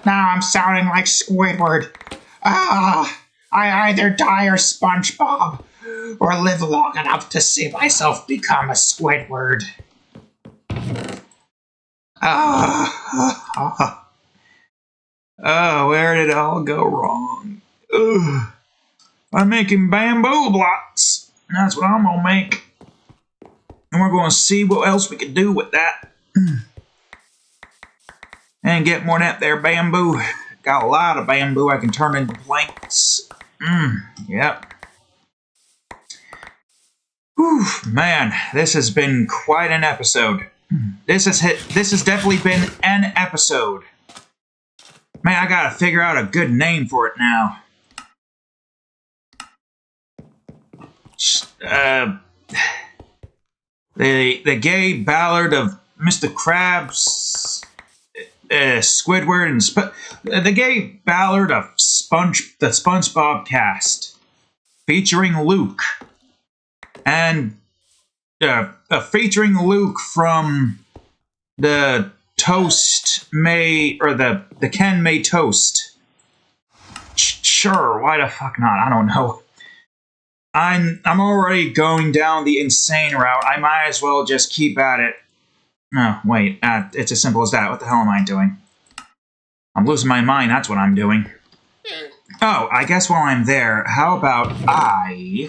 Speaker 1: Now I'm sounding like Squidward. I either die or SpongeBob, or live long enough to see myself become a Squidward. Where did it all go wrong? I'm making bamboo blocks. That's what I'm gonna make. And we're gonna see what else we can do with that. And get more than that there bamboo. Got a lot of bamboo I can turn into planks. Yep. Whew, man, this has been quite an episode. This has definitely been an episode. Man, I gotta figure out a good name for it now. The gay ballad of Mr. Krabs, Squidward, and the gay ballad of the SpongeBob cast, featuring Luke, and featuring Luke from the Toast May, or the Ken May Toast. Sure, why the fuck not? I don't know. I'm already going down the insane route. I might as well just keep at it. No, wait. It's as simple as that. What the hell am I doing? I'm losing my mind. That's what I'm doing. Oh, I guess while I'm there, how about I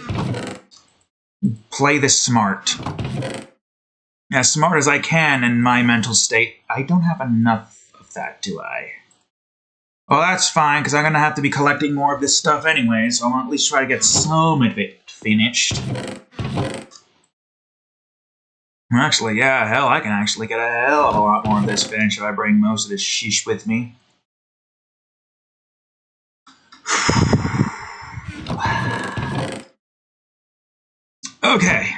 Speaker 1: play this smart? As smart as I can in my mental state. I don't have enough of that, do I? Well, that's fine, because I'm going to have to be collecting more of this stuff anyway, so I'll at least try to get some of it finished. Actually, yeah, hell, I can actually get a hell of a lot more of this finished if I bring most of this sheesh with me. Okay.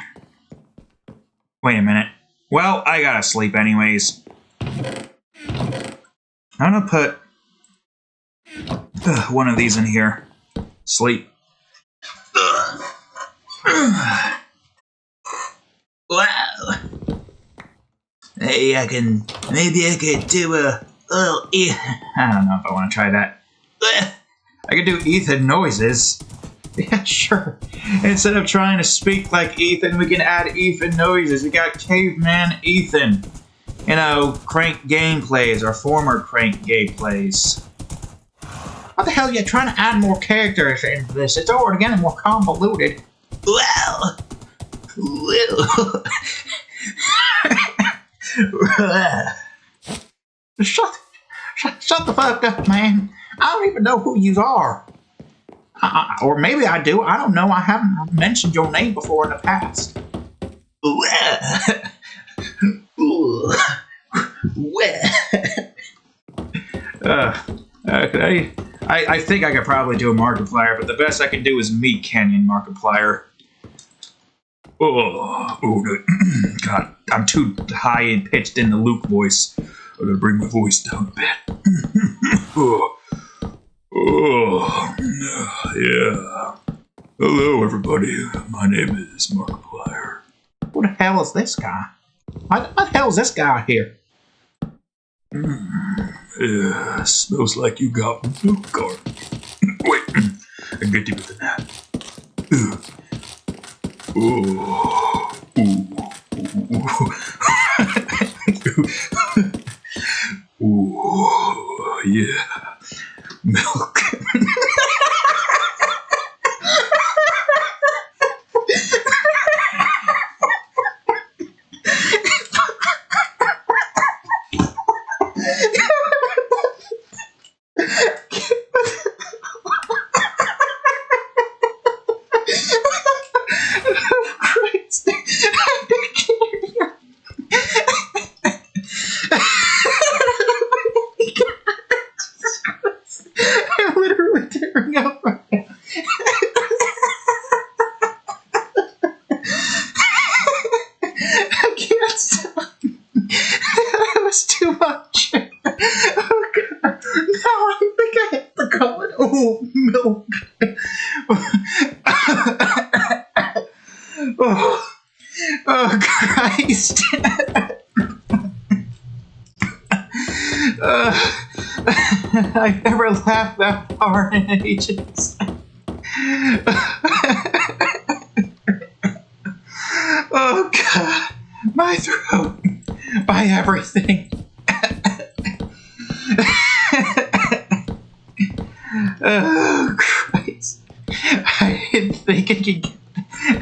Speaker 1: Wait a minute. Well, I gotta sleep anyways. I'm gonna put one of these in here. Sleep. Wow. Hey, maybe I could do a little I don't know if I want to try that. I could do Ethan noises. Yeah, sure. Instead of trying to speak like Ethan, we can add Ethan noises. We got Caveman Ethan. You know, Crank gameplays or former Crank gameplays. What the hell are you trying to add more characters into this? It's already getting more convoluted. Well. Shut the fuck up, man. I don't even know who you are. Or maybe I do. I don't know. I haven't mentioned your name before in the past. I think I could probably do a Markiplier, but the best I can do is Meatcanyon Markiplier. God, I'm too high and pitched in the Luke voice. I gotta bring my voice down a bit. Yeah. Hello, everybody. My name is Markiplier. Who the hell is this guy? What the hell is this guy here?
Speaker 2: Yeah, smells like you got milk carton. Wait, I can get deeper than that. Ooh, yeah. Milk.
Speaker 1: Oh, milk. Oh, Christ. I've never laughed that hard in ages. Oh, God. My throat. My everything. Oh, Christ. I didn't think it could get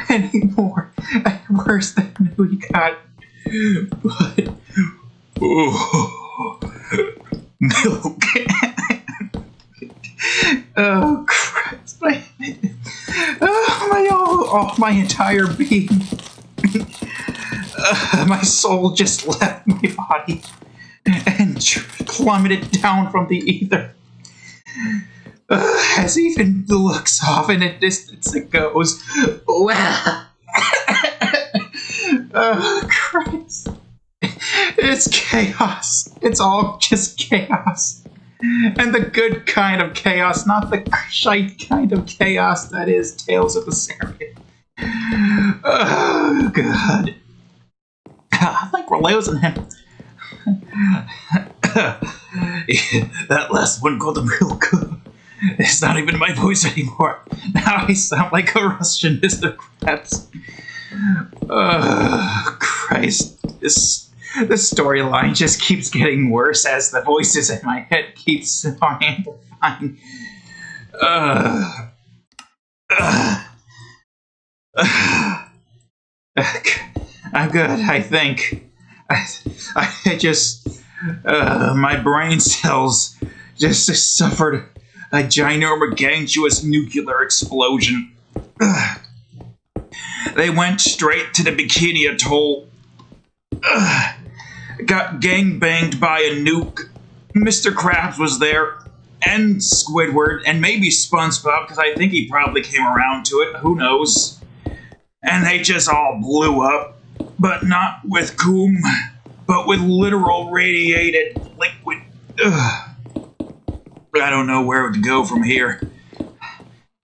Speaker 1: any more worse than we got. But, oh, milk. Oh, Christ. My entire being. My soul just left my body and plummeted down from the ether. As Ethan looks off in a distance, it goes, well. Oh, Christ. It's chaos. It's all just chaos. And the good kind of chaos, not the shite kind of chaos that is Tales of the Syrian. Oh, God. I think we're losing him. That last one got him real good. It's not even my voice anymore. Now I sound like a Russian Mr. Krabs. Christ. This storyline just keeps getting worse as the voices in my head keeps on amplifying. I'm good, I think. I just... my brain cells just suffered a ginormous nuclear explosion. They went straight to the Bikini Atoll. Got gangbanged by a nuke. Mr. Krabs was there, and Squidward, and maybe SpongeBob, because I think he probably came around to it. Who knows? and they just all blew up, but not with coom, but with literal radiated liquid. Ugh. I don't know where to go from here.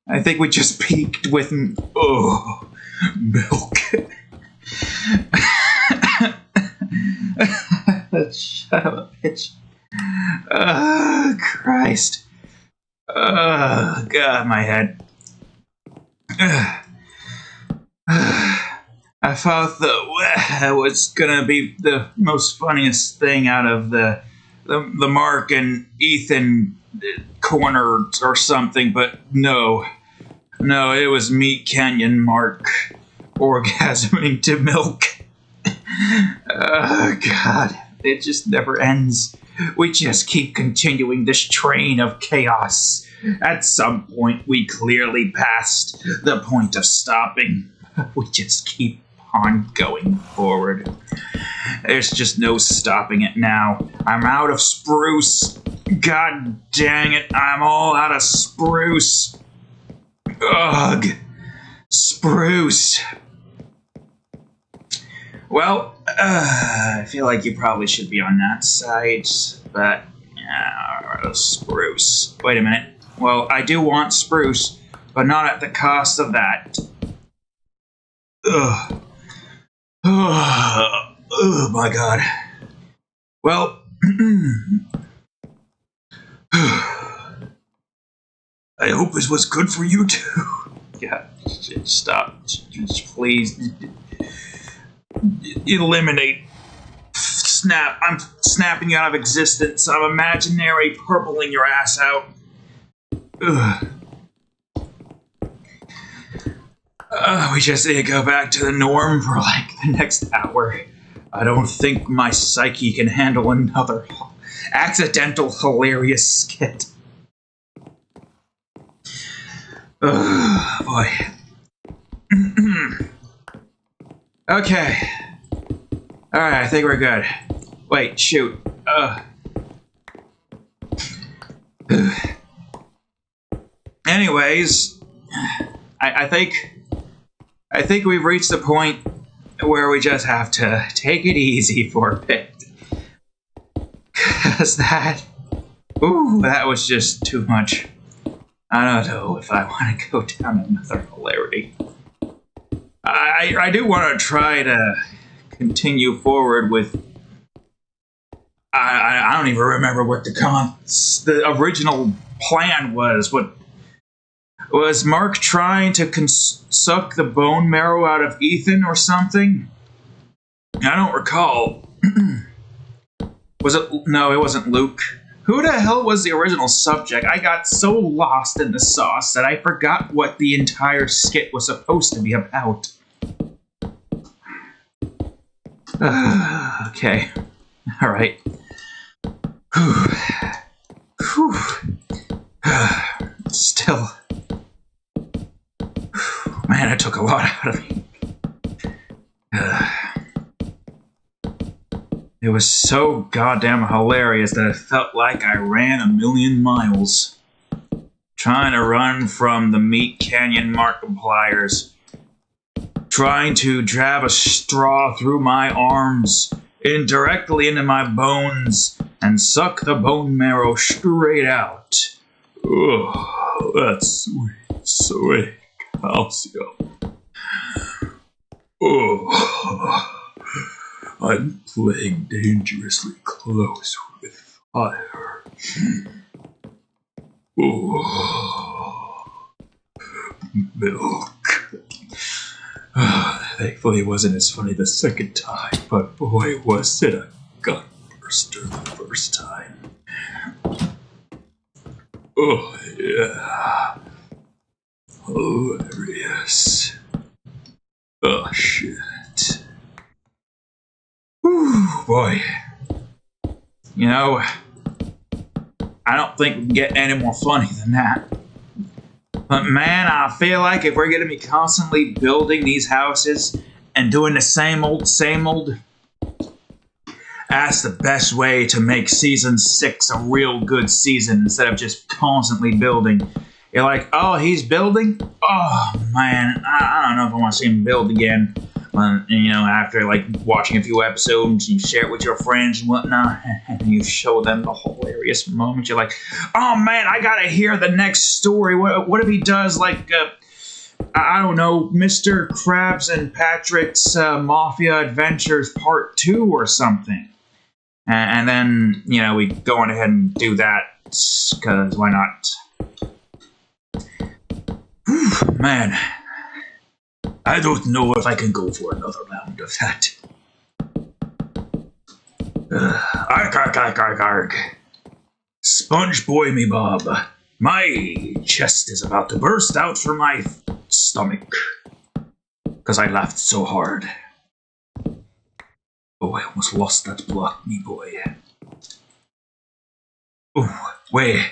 Speaker 1: I think we just peaked with milk. Shut up, bitch. Christ. God, my head. I thought that was gonna be the most funniest thing out of the Mark and Ethan corner or something, but no, it was Meatcanyon Mark orgasming to milk. Oh God, it just never ends. We just keep continuing this train of chaos. At some point, we clearly passed the point of stopping. We just keep on going forward. There's just no stopping it now. I'm out of spruce. God dang it, I'm all out of spruce. Ugh. Spruce. Well, I feel like you probably should be on that side, but spruce. Wait a minute. Well, I do want spruce, but not at the cost of that. Ugh. Oh my God. Well, I hope this was good for you too. Yeah, stop. Just please. Eliminate. Snap. I'm snapping you out of existence. I'm imaginary purpling your ass out. Ugh. We just need to go back to the norm for like the next hour. I don't think my psyche can handle another accidental hilarious skit. Boy. Okay. Alright, I think we're good. Wait, shoot. Anyways, I think we've reached the point where we just have to take it easy for a bit. Cause that was just too much. I don't know if I want to go down another hilarity. I do want to try to continue forward with. I don't even remember what the original plan was. What was Mark trying to suck the bone marrow out of Ethan or something? I don't recall. Was it? No, it wasn't Luke. Who the hell was the original subject? I got so lost in the sauce that I forgot what the entire skit was supposed to be about. Okay. Alright. Still. Man, it took a lot out of me. It was so goddamn hilarious that it felt like I ran 1,000,000 miles. Trying to run from the Meatcanyon Markipliers. Trying to jab a straw through my arms, directly into my bones, and suck the bone marrow straight out. Oh, that's sweet calcium. Oh. I'm playing dangerously close with fire. Oh, milk. Thankfully it wasn't as funny the second time, but boy was it a gut burster the first time. Oh yeah. Hilarious. Oh shit. Whew, boy. You know, I don't think we can get any more funny than that. But man, I feel like if we're going to be constantly building these houses and doing the same old, that's the best way to make season 6 a real good season instead of just constantly building. You're like, oh, he's building? Oh, man, I don't know if I want to see him build again. You know, after, like, watching a few episodes, you share it with your friends and whatnot, and you show them the hilarious moment. You're like, oh, man, I gotta hear the next story. What if he does, like, I don't know, Mr. Krabs and Patrick's Mafia Adventures Part 2 or something? And then, you know, we go on ahead and do that, because why not? Whew, man, I don't know if I can go for another round of that. Arg, arg, arg, arg, arg. Sponge boy me bob. My chest is about to burst out from my stomach. Because I laughed so hard. Oh, I almost lost that block, me boy. Oh, wait.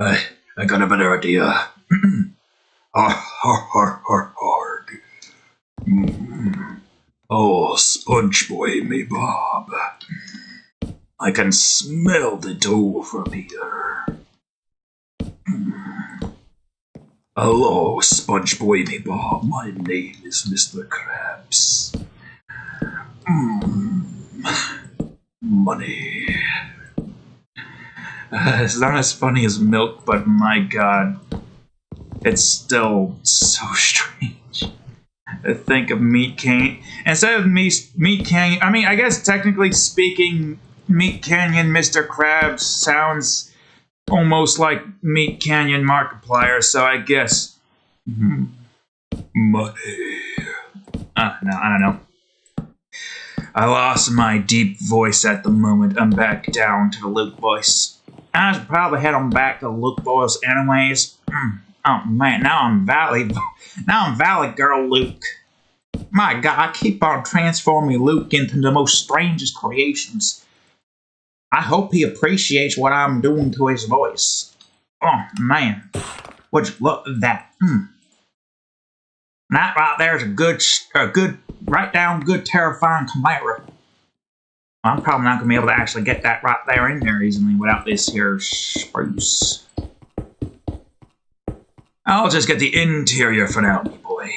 Speaker 1: I got a better idea. Arg. Oh, Sponge boy me bob. I can smell the dough from here. Hello, Sponge boy me bob. My name is Mr. Krabs. Money. It's not as funny as milk, but my god. It's still so strange. I think of Meatcanyon. Instead of Meatcanyon, I mean, I guess technically speaking, Meatcanyon Mr. Krabs sounds almost like Meatcanyon Markiplier, so I guess. Money. No, I don't know. I lost my deep voice at the moment. I'm back down to the Luke voice. I should probably head on back to the Luke voice anyways. Oh man, now I'm Valley Girl Luke. My god, I keep on transforming Luke into the most strangest creations. I hope he appreciates what I'm doing to his voice. Oh man, would you look at that? That right there's a good, right down good terrifying chimera. I'm probably not gonna be able to actually get that right there in there easily without this here spruce. I'll just get the interior for now, boy.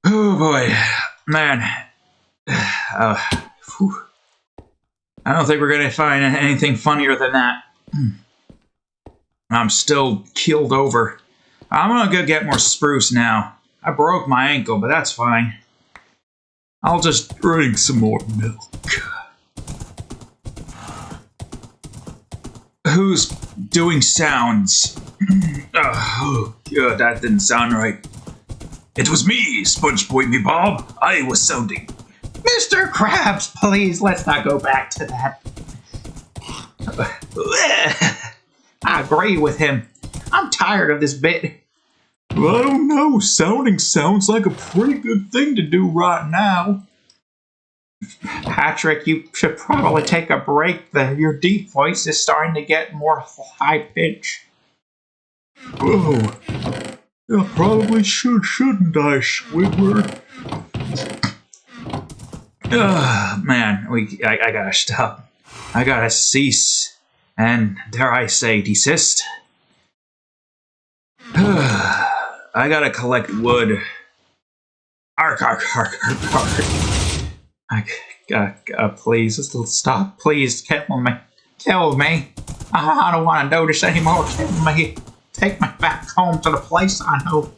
Speaker 1: Oh boy, man. I don't think we're gonna find anything funnier than that. I'm still keeled over. I'm gonna go get more spruce now. I broke my ankle, but that's fine. I'll just drink some more milk. Who's doing sounds? Oh, God, that didn't sound right. It was me, Sponge boy me bob. I was sounding. Mr. Krabs, please, let's not go back to that. I agree with him. I'm tired of this bit.
Speaker 2: Well, I don't know. Sounding sounds like a pretty good thing to do right now.
Speaker 1: Patrick, you should probably take a break. Your deep voice is starting to get more high pitch.
Speaker 2: Oh, I probably shouldn't I, Squidward?
Speaker 1: Man, I gotta stop. I gotta cease. And dare I say, desist. I gotta collect wood. Ark. Please, stop. Please, kill me. Kill me. I don't want to do this anymore. Kill me. Take me back home to the place I know.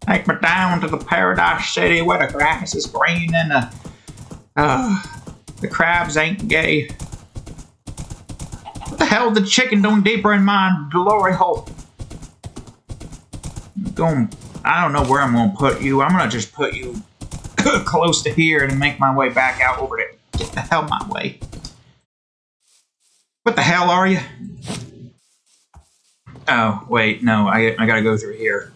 Speaker 1: Take me down to the paradise city where the grass is green and the crabs ain't gay. What the hell is the chicken doing deeper in my glory hole? I don't know where I'm gonna put you. I'm gonna just put you close to here and make my way back out over there. Get the hell my way. What the hell are you? Oh, wait, no, I gotta go through here.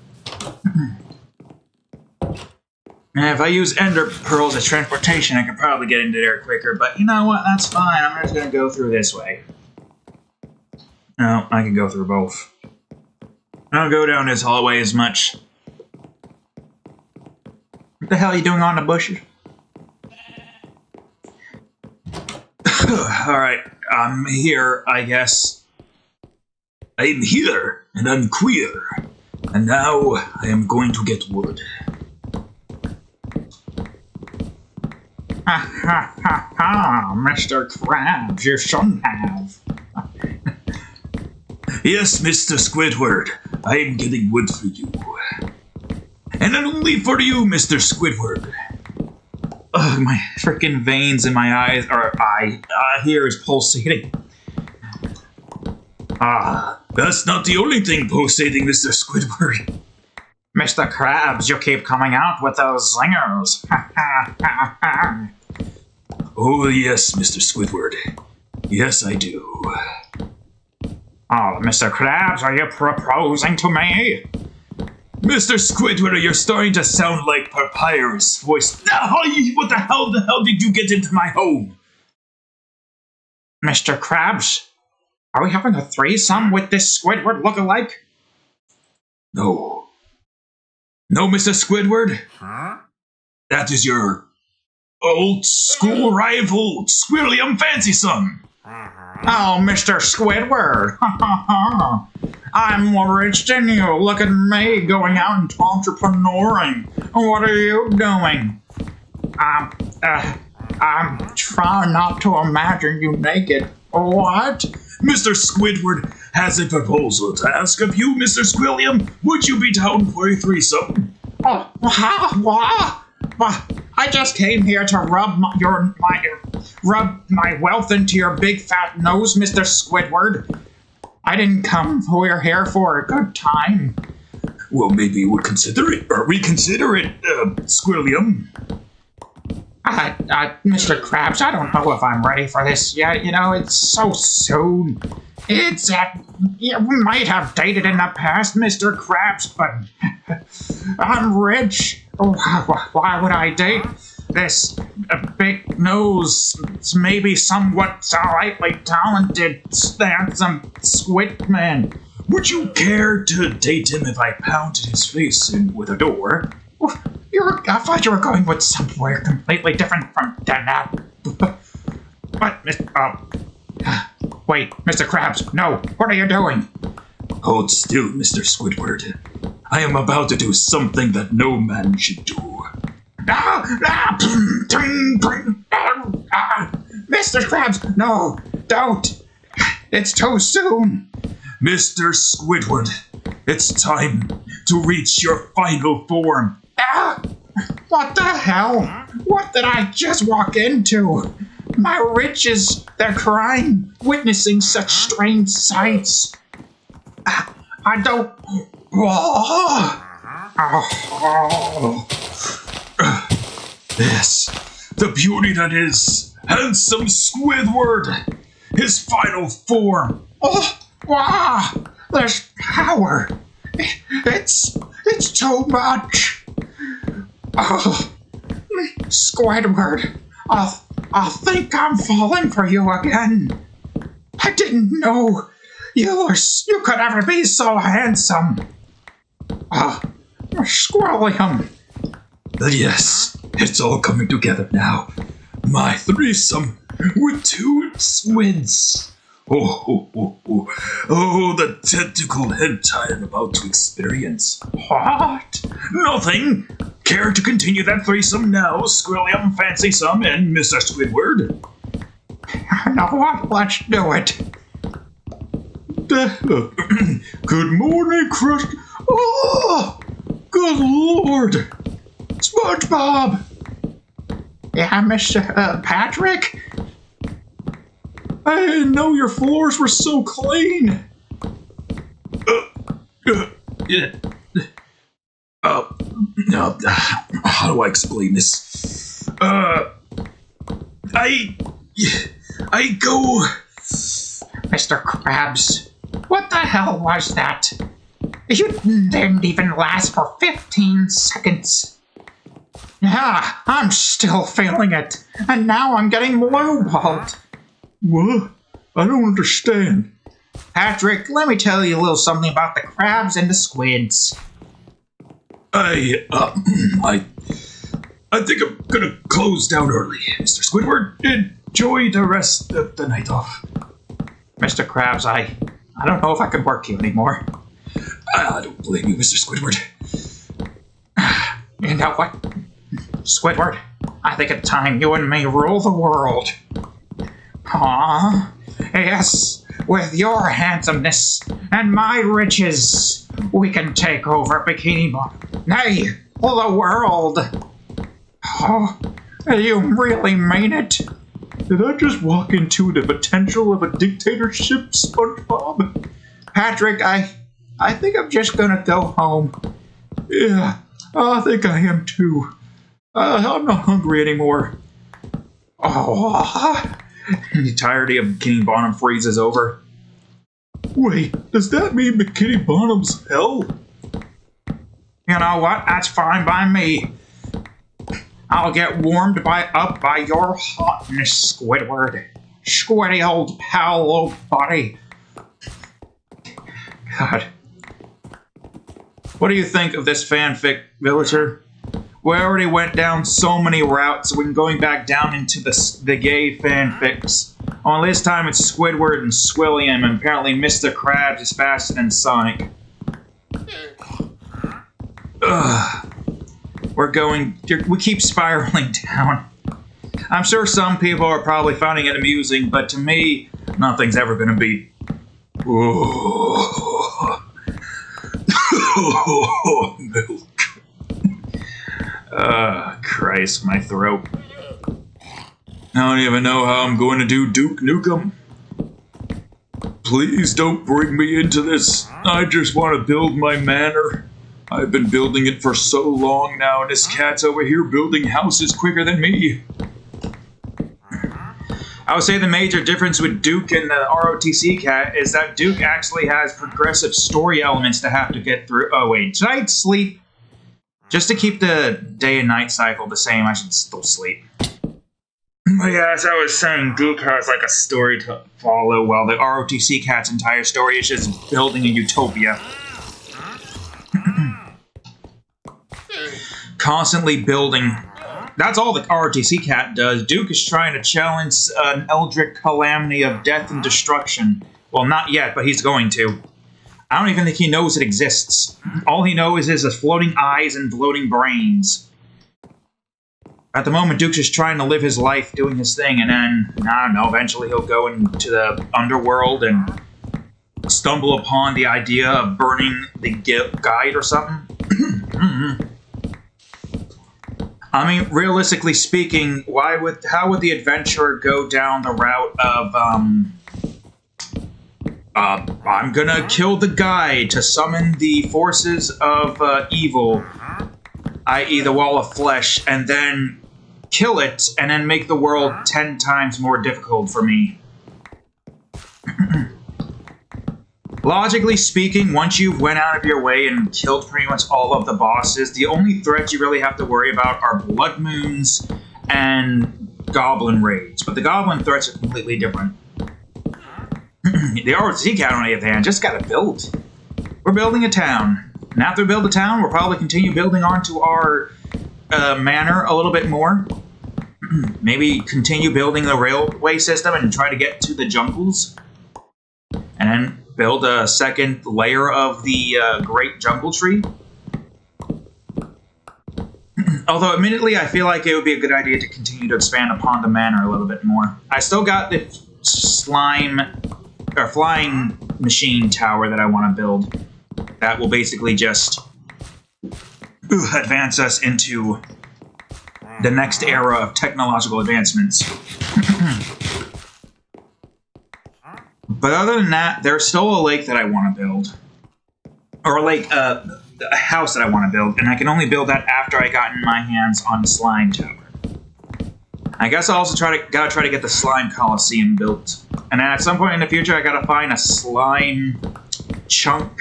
Speaker 1: And if I use ender pearls as transportation, I could probably get into there quicker, but you know what, that's fine. I'm just gonna go through this way. No, I can go through both. I don't go down this hallway as much. What the hell are you doing on the bushes? Alright, I'm here, I guess. I'm here, and I'm queer. And now I am going to get wood.
Speaker 2: Ha ha ha ha, Mr. Krabs, you shouldn't have.
Speaker 1: Yes, Mr. Squidward, I am getting wood for you. And not only for you, Mr. Squidward. Ugh, my freaking veins in my eyes, or here is pulsating. That's not the only thing pulsating, Mr. Squidward.
Speaker 2: Mr. Krabs, you keep coming out with those zingers. Ha ha ha ha.
Speaker 1: Oh, yes, Mr. Squidward. Yes, I do.
Speaker 2: Oh, Mr. Krabs, are you proposing to me?
Speaker 1: Mr. Squidward, you're starting to sound like Papyrus' voice. What the hell did you get into my home?
Speaker 2: Mr. Krabs, are we having a threesome with this Squidward lookalike?
Speaker 1: No. No, Mr. Squidward. Huh? That is your old school rival, Squirrelium Fancy Son.
Speaker 2: Oh, Mr. Squidward. I'm more rich than you. Look at me going out and entrepreneuring. What are you doing? I'm trying not to imagine you naked. What?
Speaker 1: Mr. Squidward has a proposal to ask of you, Mr. Squilliam. Would you be down for a threesome?
Speaker 2: Oh, what? I just came here to rub my wealth into your big fat nose, Mr. Squidward. I didn't come here for a good time.
Speaker 1: Well, maybe we'll consider it, or reconsider it, Squilliam.
Speaker 2: Mr. Krabs, I don't know if I'm ready for this yet. You know, it's so soon. We might have dated in the past, Mr. Krabs, but I'm rich. Why would I date this big nose, maybe somewhat slightly talented, handsome squid man?
Speaker 1: Would you care to date him if I pounded his face in with a door?
Speaker 2: I thought you were going with somewhere completely different from that. But, wait, Mr. Krabs, no, what are you doing?
Speaker 1: Hold still, Mr. Squidward. I am about to do something that no man should do.
Speaker 2: Mr. Krabs, no, don't. It's too soon.
Speaker 1: Mr. Squidward, it's time to reach your final form.
Speaker 2: What the hell? What did I just walk into? My riches, they're crying, witnessing such strange sights. I don't...
Speaker 1: Yes, the beauty that is handsome Squidward, his final form.
Speaker 2: Oh, wow, there's power. It's too much. Oh, Squidward, I think I'm falling for you again. I didn't know you could ever be so handsome. Squirrelium.
Speaker 1: Yes, it's all coming together now. My threesome with two squids. Oh, the tentacled hentai I'm about to experience.
Speaker 2: What?
Speaker 1: Nothing. Care to continue that threesome now, Squirrelium Fancy Some and Mr. Squidward?
Speaker 2: You know what? Let's do it.
Speaker 1: Good morning, Crust. Oh, good lord. SpongeBob.
Speaker 2: Yeah, Mr. Patrick?
Speaker 1: I didn't know your floors were so clean. How do I explain this? I go...
Speaker 2: Mr. Krabs, what the hell was that? You didn't even last for 15 seconds. Yeah, I'm still feeling it, and now I'm getting blue-balled.
Speaker 1: What? I don't understand.
Speaker 2: Patrick, let me tell you a little something about the crabs and the squids.
Speaker 1: I think I'm gonna close down early, Mr. Squidward.
Speaker 2: enjoy the rest of the night off.
Speaker 1: Mr. Krabs, I don't know if I can work you anymore.
Speaker 2: I don't blame you, Mr. Squidward.
Speaker 1: You know what, Squidward? I think it's time you and me rule the world. Yes, with your handsomeness and my riches, we can take over Bikini Bottom. Nay, the world. Oh, you really mean it?
Speaker 2: Did I just walk into the potential of a dictatorship, SpongeBob?
Speaker 1: Patrick, I think I'm just gonna go home.
Speaker 2: Yeah, I think I am too. I'm not hungry anymore.
Speaker 1: Oh, the entirety of Bikini Bottom freezes over.
Speaker 2: Wait, does that mean Bikini Bottom's hell?
Speaker 1: You know what? That's fine by me. I'll get warmed up by your hotness, Squidward. Squiddy old pal, old buddy. God. What do you think of this fanfic, Villager? We already went down so many routes, we're going back down into the gay fanfics. Only this time it's Squidward and Swilliam, and apparently Mr. Krabs is faster than Sonic. Ugh. We keep spiraling down. I'm sure some people are probably finding it amusing, but to me, nothing's ever gonna be.
Speaker 2: Oh, milk.
Speaker 1: Christ, my throat.
Speaker 2: I don't even know how I'm going to do Duke Nukem. Please don't bring me into this. I just want to build my manor. I've been building it for so long now, and this cat's over here building houses quicker than me.
Speaker 1: I would say the major difference with Duke and the ROTC cat is that Duke actually has progressive story elements to have to get through. Oh wait, should I sleep? Just to keep the day and night cycle the same, I should still sleep. But yeah, as I was saying, Duke has like a story to follow, while the ROTC cat's entire story is just building a utopia. Constantly building. That's all the ROTC cat does. Duke is trying to challenge an eldritch calamity of death and destruction. Well, not yet, but he's going to. I don't even think he knows it exists. All he knows is his floating eyes and floating brains. At the moment, Duke's just trying to live his life, doing his thing, and then, I don't know, eventually he'll go into the underworld and stumble upon the idea of burning the guide or something. I mean, realistically speaking, how would the adventurer go down the route of, I'm gonna kill the guide to summon the forces of evil, i.e. the Wall of Flesh, and then kill it, and then make the world 10 times more difficult for me. Logically speaking, once you've went out of your way and killed pretty much all of the bosses, the only threats you really have to worry about are blood moons and goblin raids. But the goblin threats are completely different. The ROTC cat, on the other hand, just gotta build. We're building a town. And after we build a town, we'll probably continue building onto our manor a little bit more. Maybe continue building the railway system and try to get to the jungles. And then build a second layer of the Great Jungle Tree. Although, admittedly, I feel like it would be a good idea to continue to expand upon the manor a little bit more. I still got the flying machine tower that I want to build. That will basically just advance us into the next era of technological advancements. But other than that, there's still a lake that I want to build. Or a house that I want to build, and I can only build that after I gotten my hands on the slime tower. I guess I'll also gotta try to get the slime coliseum built. And then at some point in the future, I gotta find a slime chunk.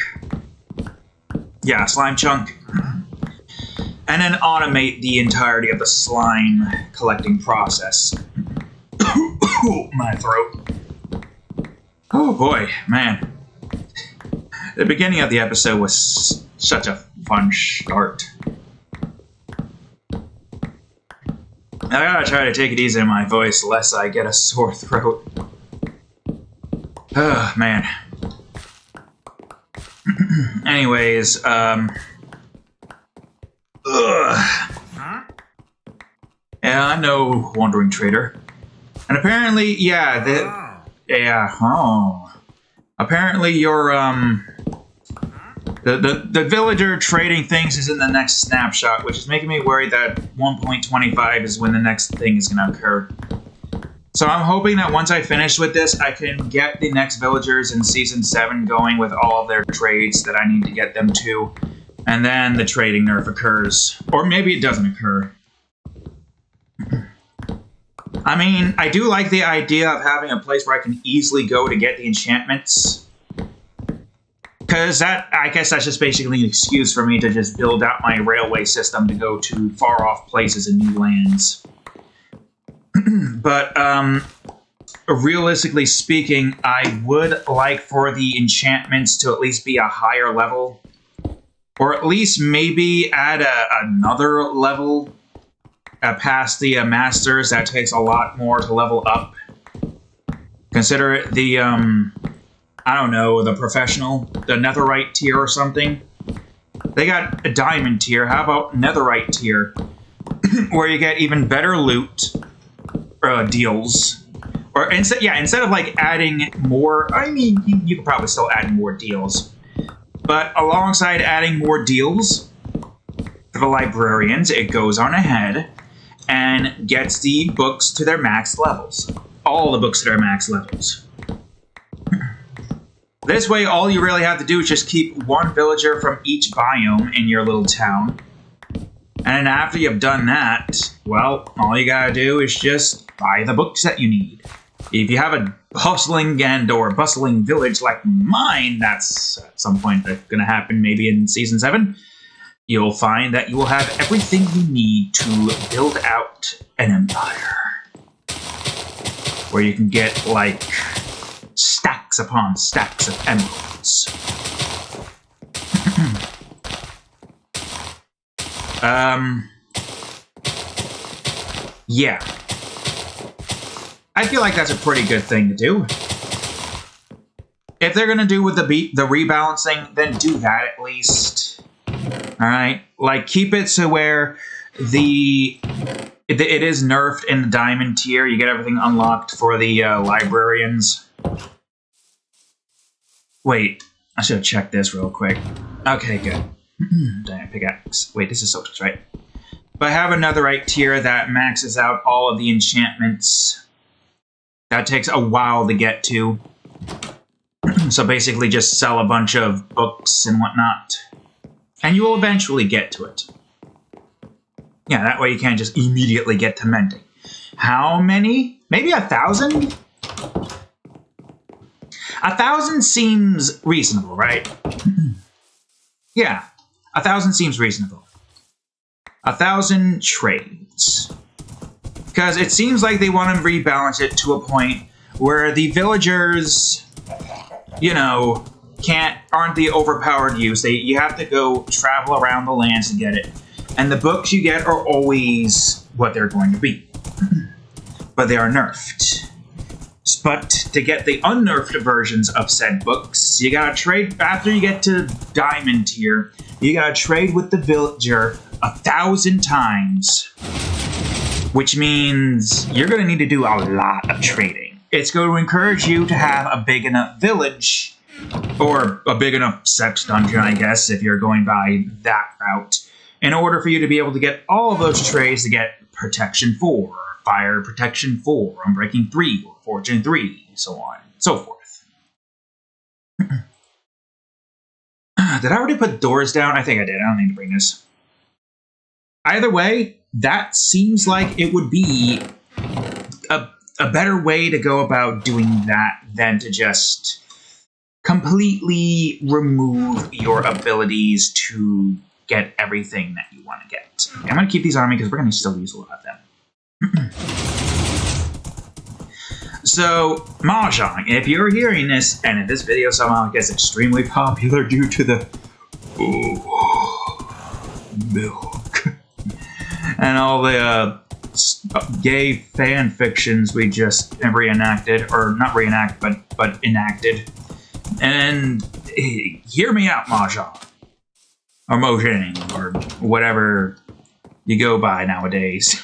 Speaker 1: Yeah, slime chunk. And then automate the entirety of the slime collecting process. My throat. Oh boy, man. The beginning of the episode was such a fun start. I gotta try to take it easy in my voice, lest I get a sore throat. Oh, man. Anyways, yeah, I know, Wandering Trader. And apparently, yeah, apparently your, the villager trading things is in the next snapshot, which is making me worry that 1.25 is when the next thing is gonna occur. So I'm hoping that once I finish with this, I can get the next villagers in Season 7 going with all of their trades that I need to get them to. And then the trading nerf occurs. Or maybe it doesn't occur. I mean, I do like the idea of having a place where I can easily go to get the enchantments. Because that, I guess that's just basically an excuse for me to just build out my railway system to go to far-off places and new lands. But, realistically speaking, I would like for the enchantments to at least be a higher level. Or at least maybe add another level past the masters. That takes a lot more to level up. Consider it the, I don't know, the professional, the netherite tier or something. They got a diamond tier. How about netherite tier? Where you get even better loot deals. Or instead of like adding more, I mean, you could probably still add more deals. But alongside adding more deals for the librarians, it goes on ahead and gets the books to their max levels. All the books to their max levels. This way, all you really have to do is just keep one villager from each biome in your little town. And then after you've done that, well, all you gotta do is just buy the books that you need. If you have a bustling village like mine, that's at some point that's gonna happen maybe in Season 7, you'll find that you will have everything you need to build out an empire. Where you can get, like, stacks upon stacks of emeralds. Yeah. I feel like that's a pretty good thing to do. If they're gonna do with the rebalancing, then do that at least. Alright? Like, keep it to where it is nerfed in the diamond tier. You get everything unlocked for the librarians. Wait, I should have checked this real quick. Okay, good. Diamond pickaxe. Wait, this is Sotos, right? But I have a netherite tier that maxes out all of the enchantments. That takes a while to get to. So basically just sell a bunch of books and whatnot. And you will eventually get to it. Yeah, that way you can't just immediately get to mending. How many? Maybe 1,000? 1,000 seems reasonable, right? Yeah, 1,000 seems reasonable. 1,000 trades. Because it seems like they want to rebalance it to a point where the villagers, you know, aren't the overpowered use. You have to go travel around the lands to get it. And the books you get are always what they're going to be. But they are nerfed. But to get the unnerfed versions of said books, you gotta trade, after you get to Diamond tier, you gotta trade with the villager 1,000 times. Which means you're gonna need to do a lot of trading. It's going to encourage you to have a big enough village, or a big enough sex dungeon, I guess, if you're going by that route, in order for you to be able to get all of those trades to get Protection 4, Fire Protection 4, Unbreaking 3, or Fortune 3, so on and so forth. Did I already put doors down? I think I did. I don't need to bring this. Either way, that seems like it would be a better way to go about doing that than to just completely remove your abilities to get everything that you want to get. I'm going to keep these on me because we're going to still use a lot of them. So, Mojang, if you're hearing this, and if this video somehow gets extremely popular due to the milk and all the gay fan fictions we just reenacted, or not reenact, but enacted. And hear me out, Mojang, or Mojang, or whatever you go by nowadays.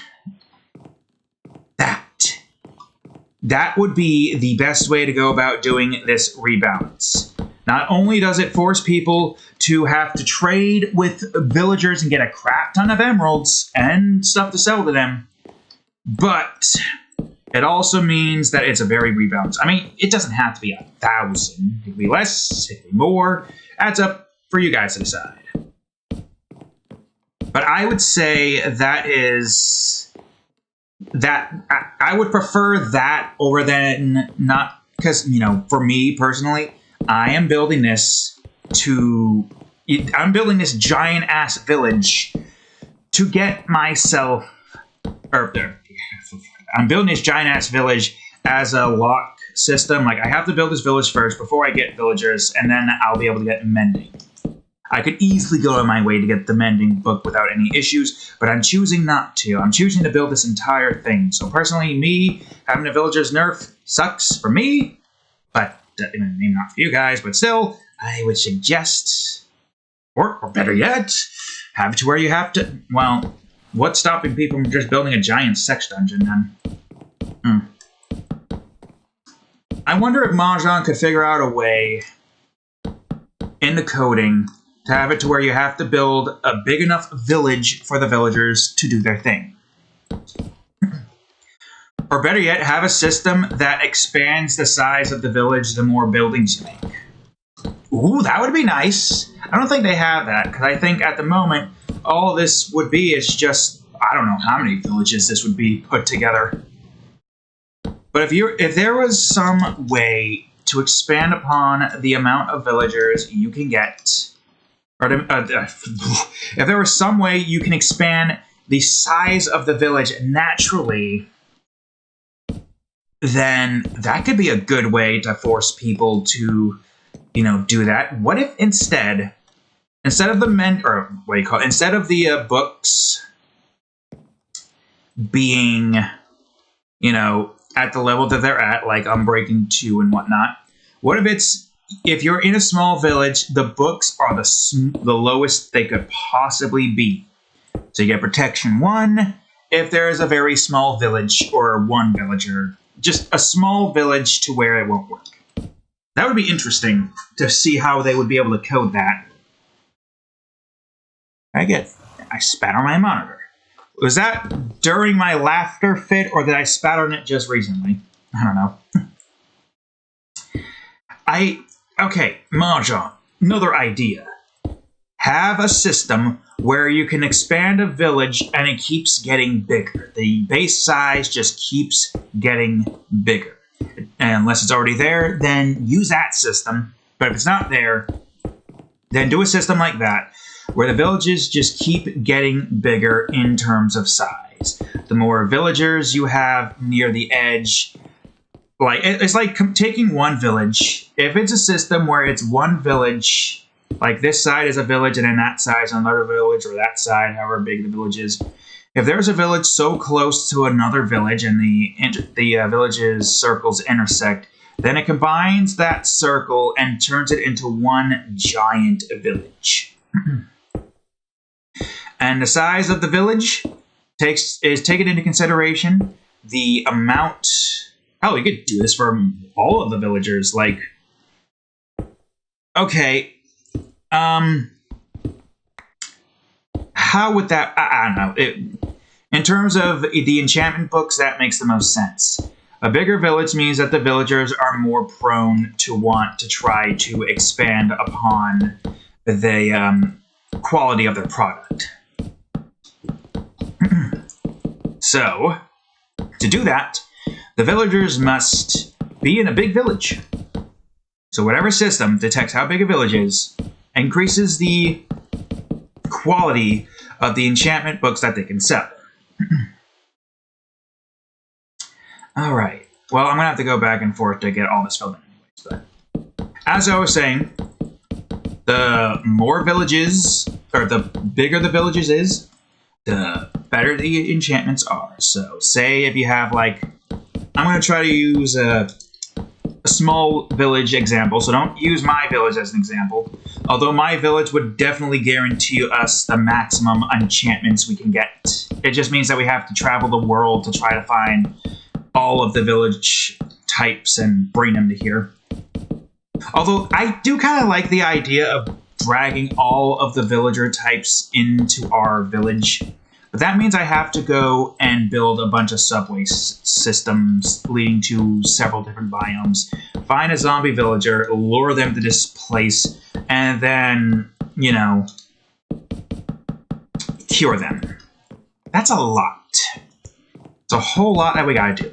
Speaker 1: That would be the best way to go about doing this rebalance. Not only does it force people to have to trade with villagers and get a crap ton of emeralds and stuff to sell to them, but it also means that it's a very rebalanced. I mean, it doesn't have to be 1,000. It could be less, it could be more. That's up for you guys to decide. But I would say I would prefer that over than not, because, you know, for me personally, I'm building this giant ass village to get myself, I'm building this giant ass village as a lock system. Like, I have to build this village first before I get villagers, and then I'll be able to get mending. I could easily go on my way to get the mending book without any issues, but I'm choosing not to. I'm choosing to build this entire thing. So personally, me having a villager's nerf sucks for me, but maybe not for you guys, but still, I would suggest, or better yet, have it to where you have to, well, what's stopping people from just building a giant sex dungeon then? I wonder if Mojang could figure out a way in the coding to have it to where you have to build a big enough village for the villagers to do their thing. Or better yet, have a system that expands the size of the village the more buildings you make. Ooh, that would be nice. I don't think they have that, because I think at the moment, all this would be is just, I don't know how many villages this would be put together. But if there was some way to expand upon the amount of villagers you can get, or if there was some way you can expand the size of the village naturally, then that could be a good way to force people to, you know, do that. What if instead of the instead of the books being, you know, at the level that they're at, like Unbreaking 2 and whatnot, what if you're in a small village, the books are the lowest they could possibly be. So you get Protection 1 if there is a very small village or one villager. Just a small village to where it won't work. That would be interesting to see how they would be able to code that. I spat on my monitor. Was that during my laughter fit, or did I spat on it just recently? I don't know. Okay, Mojang, another idea. Have a system where you can expand a village and it keeps getting bigger. The base size just keeps getting bigger. And unless it's already there, then use that system. But if it's not there, then do a system like that, where the villages just keep getting bigger in terms of size. The more villagers you have near the edge, like it's like taking one village. If it's a system where it's one village, like this side is a village and then that side is another village, or that side, however big the village is. If there's a village so close to another village and the village's circles intersect, then it combines that circle and turns it into one giant village. And the size of the village is taken into consideration the amount. Hell, you could do this for all of the villagers. Like, okay, how would that? I don't know. In terms of the enchantment books, that makes the most sense. A bigger village means that the villagers are more prone to want to try to expand upon the quality of their product. So, to do that, the villagers must be in a big village. So whatever system detects how big a village is, increases the quality of the enchantment books that they can sell. Alright, well, I'm going to have to go back and forth to get all this filled in anyways. But as I was saying, the more villages, or the bigger the villages is, the better the enchantments are. So say if you have like, I'm going to try to use a small village example, so don't use my village as an example. Although my village would definitely guarantee us the maximum enchantments we can get. It just means that we have to travel the world to try to find all of the village types and bring them to here. Although I do kind of like the idea of dragging all of the villager types into our village. But that means I have to go and build a bunch of subway systems leading to several different biomes. Find a zombie villager, lure them to this place, and then, you know, cure them. That's a lot. It's a whole lot that we gotta do.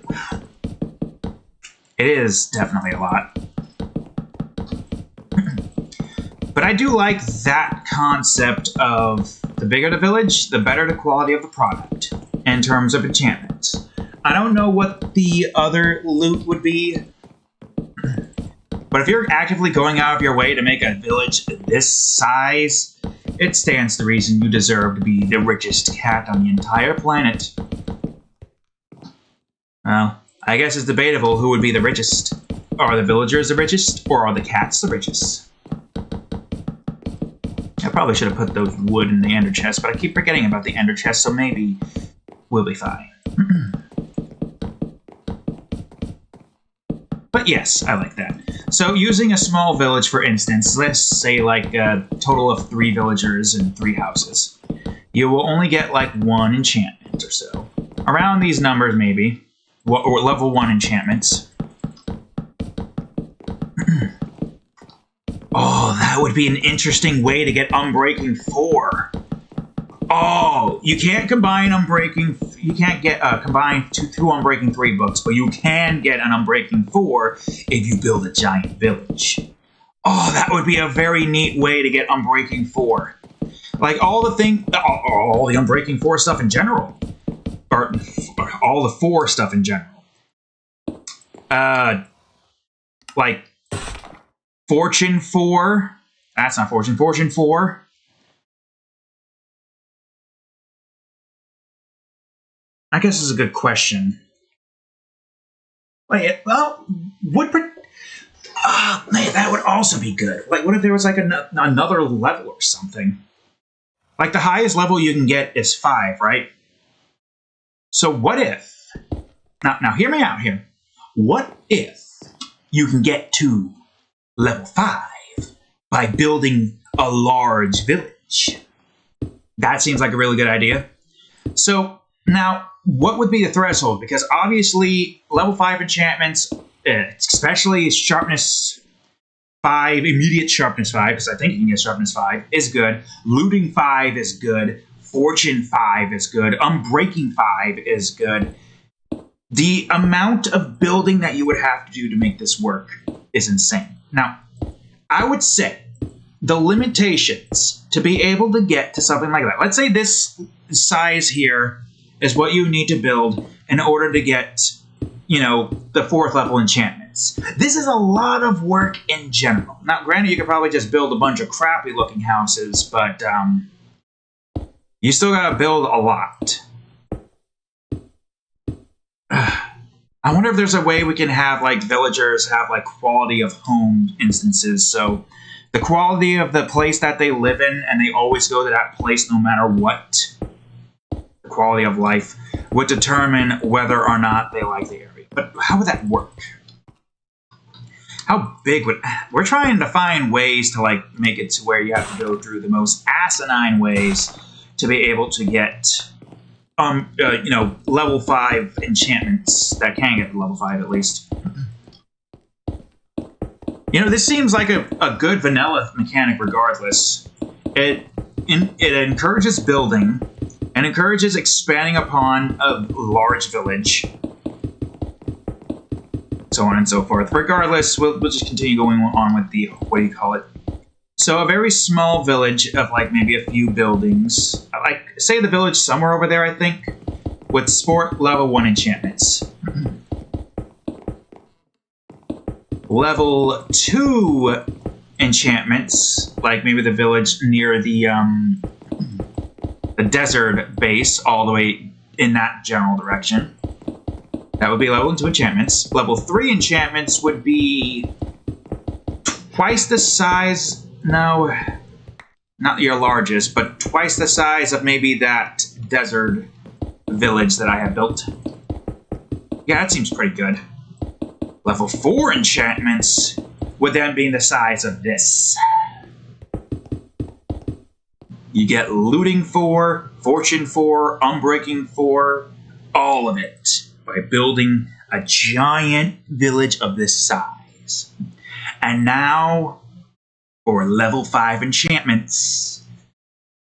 Speaker 1: It is definitely a lot. But I do like that concept of the bigger the village, the better the quality of the product in terms of enchantments. I don't know what the other loot would be, but if you're actively going out of your way to make a village this size, it stands to reason you deserve to be the richest cat on the entire planet. Well, I guess it's debatable who would be the richest. Are the villagers the richest, or are the cats the richest? I probably should have put those wood in the ender chest, but I keep forgetting about the ender chest, so maybe we'll be fine. But yes, I like that. So using a small village, for instance, let's say like a total of 3 villagers and 3 houses. You will only get like 1 enchantment or so. Around these numbers maybe, or level 1 enchantments. Oh, that would be an interesting way to get Unbreaking 4. Oh, you can't combine Unbreaking. You can't get combine two Unbreaking 3 books, but you can get an Unbreaking 4 if you build a giant village. Oh, that would be a very neat way to get Unbreaking 4. Like all the Unbreaking 4 stuff in general, or all the 4 stuff in general. Like Fortune 4. That's not Fortune. Fortune 4. I guess is a good question. Wait, well, man, that would also be good. Like, what if there was like another level or something? Like the highest level you can get is 5, right? So what if? Now hear me out here. What if you can get to level 5 by building a large village? That seems like a really good idea. So now, what would be the threshold? Because obviously, level 5 enchantments, especially sharpness 5, immediate sharpness 5, because I think you can get sharpness 5, is good. Looting 5 is good. Fortune 5 is good. Unbreaking 5 is good. The amount of building that you would have to do to make this work is insane. Now, I would say the limitations to be able to get to something like that. Let's say this size here is what you need to build in order to get, you know, the 4th level enchantments. This is a lot of work in general. Now, granted, you could probably just build a bunch of crappy looking houses, but you still gotta build a lot. I wonder if there's a way we can have like villagers have like quality of home instances. So the quality of the place that they live in, and they always go to that place no matter what. The quality of life would determine whether or not they like the area. But how would that work? How big would... We're trying to find ways to like make it to where you have to go through the most asinine ways to be able to get you know, level 5 enchantments that can get to level 5 at least. You know, this seems like a good vanilla mechanic regardless. It encourages building and encourages expanding upon a large village. So on and so forth. Regardless, we'll just continue going on with the, what do you call it? So a very small village of like maybe a few buildings. Like, say the village somewhere over there, I think, with sport level 1 enchantments. Level 2 enchantments, like maybe the village near the the desert base all the way in that general direction. That would be level 2 enchantments. Level 3 enchantments would be twice the size. No, not your largest, but twice the size of maybe that desert village that I have built. Yeah, that seems pretty good. Level 4 enchantments would then be the size of this. You get looting 4, fortune 4, unbreaking 4, all of it by building a giant village of this size. And now, for level 5 enchantments,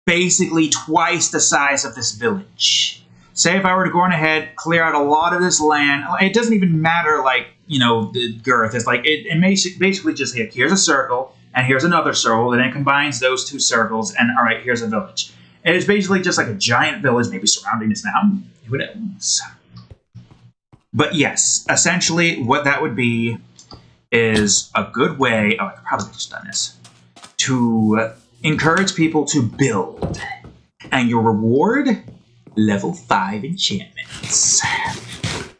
Speaker 1: basically twice the size of this village. Say if I were to go on ahead, clear out a lot of this land, it doesn't even matter, like, you know, the girth. It's like, it basically just, like, here's a circle, and here's another circle, and it combines those 2 circles, and all right, here's a village. And it's basically just like a giant village, maybe surrounding this mountain. Who knows? But yes, essentially what that would be is a good way, I could probably just done this, to encourage people to build. And your reward, level 5 enchantments.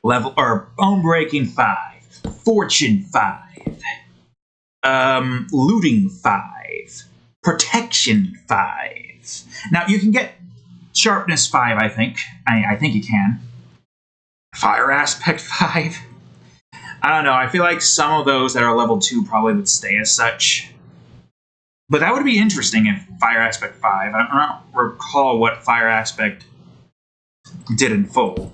Speaker 1: Unbreaking 5, fortune 5, looting 5, protection 5. Now you can get sharpness 5, I think. I think you can. Fire aspect 5. I don't know, I feel like some of those that are level 2 probably would stay as such. But that would be interesting if Fire Aspect 5, I don't recall what Fire Aspect did in full.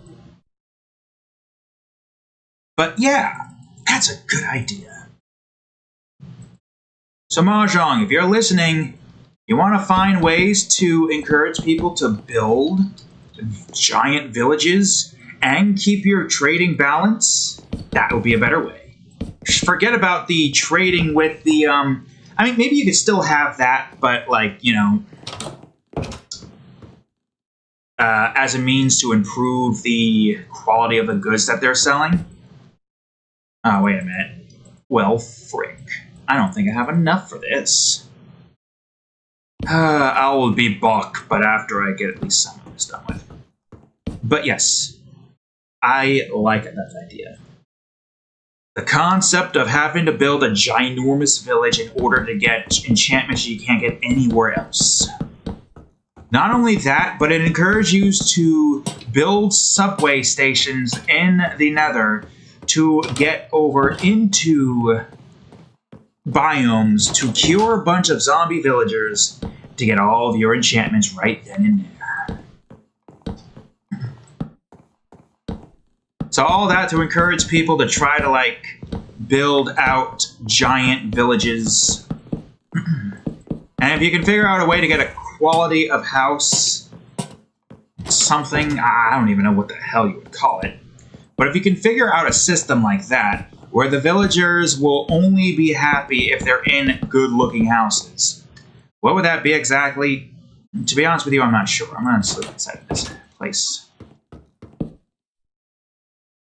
Speaker 1: But yeah, that's a good idea. So Mojang, if you're listening, you want to find ways to encourage people to build giant villages and keep your trading balance, that would be a better way. Forget about the trading with the, I mean, maybe you could still have that, but like, you know, as a means to improve the quality of the goods that they're selling. Oh, wait a minute. Well, frick. I don't think I have enough for this. I will be back, but after I get at least some of this done with. But yes, I like that idea. The concept of having to build a ginormous village in order to get enchantments you can't get anywhere else. Not only that, but it encourages you to build subway stations in the Nether to get over into biomes to cure a bunch of zombie villagers to get all of your enchantments right then and there. So all that to encourage people to try to, like, build out giant villages. And if you can figure out a way to get a quality of house, something, I don't even know what the hell you would call it, but if you can figure out a system like that, where the villagers will only be happy if they're in good-looking houses, what would that be exactly? To be honest with you, I'm not sure. I'm going to sleep inside of this place.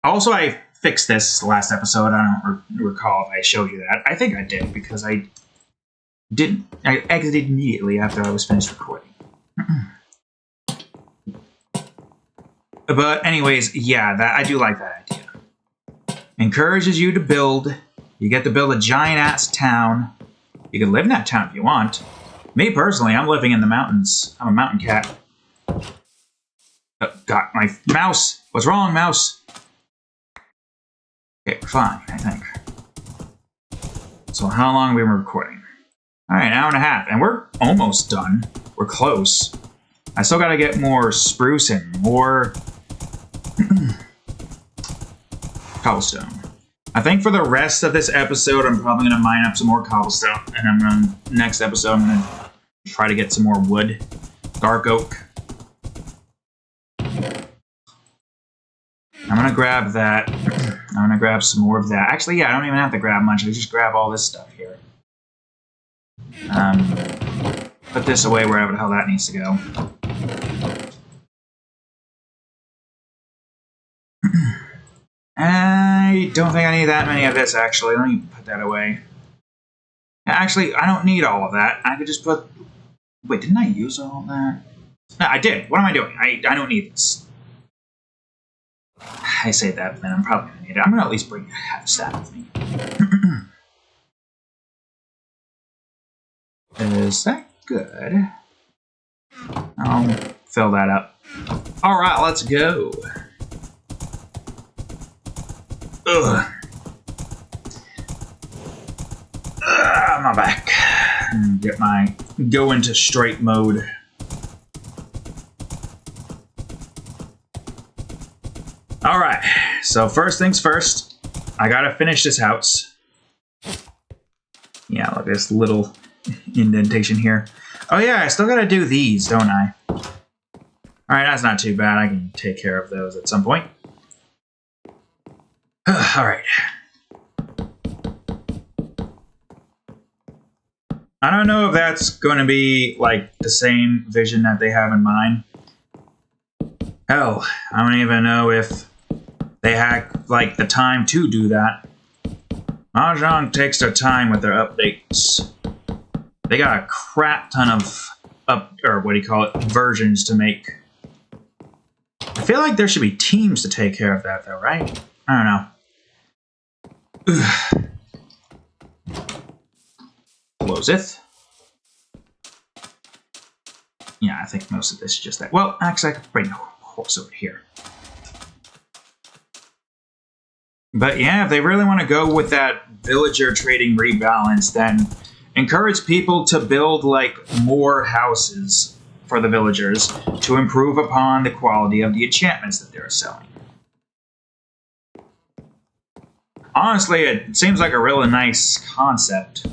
Speaker 1: Also, I fixed this last episode. I don't recall if I showed you that. I think I did, because I didn't. I exited immediately after I was finished recording. But anyways, yeah, I do like that idea. Encourages you to build. You get to build a giant-ass town. You can live in that town if you want. Me, personally, I'm living in the mountains. I'm a mountain cat. Oh, God, my mouse. What's wrong, mouse? Okay, we're fine, I think. So how long have we been recording? Alright, an hour and a half. And we're almost done. We're close. I still gotta get more spruce and more cobblestone. I think for the rest of this episode, I'm probably going to mine up some more cobblestone. And next episode, I'm going to try to get some more wood. Dark oak. I'm going to grab that. I'm going to grab some more of that. Actually, yeah, I don't even have to grab much. I just grab all this stuff here. Put this away wherever the hell that needs to go. I don't think I need that many of this, actually. Let me put that away. Actually, I don't need all of that. I could just put... Wait, didn't I use all of that? No, I did. What am I doing? I don't need this. I say that, but then I'm probably going to need it. I'm going to at least bring half a stack with me. Is that good? I'll fill that up. Alright, let's go. Ugh. My back. Get my go into straight mode. Alright, so first things first, I gotta finish this house. Yeah, look at this little indentation here. Oh yeah, I still gotta do these, don't I? Alright, that's not too bad. I can take care of those at some point. Alright. I don't know if that's going to be, like, the same vision that they have in mind. Hell, I don't even know if they had, like, the time to do that. Mojang takes their time with their updates. They got a crap ton of versions to make. I feel like there should be teams to take care of that, though, right? I don't know. Closeth. Yeah, I think most of this is just that. Well, actually, I could bring the horse over here. But yeah, if they really want to go with that villager trading rebalance, then encourage people to build, like, more houses for the villagers to improve upon the quality of the enchantments that they're selling. Honestly, it seems like a really nice concept.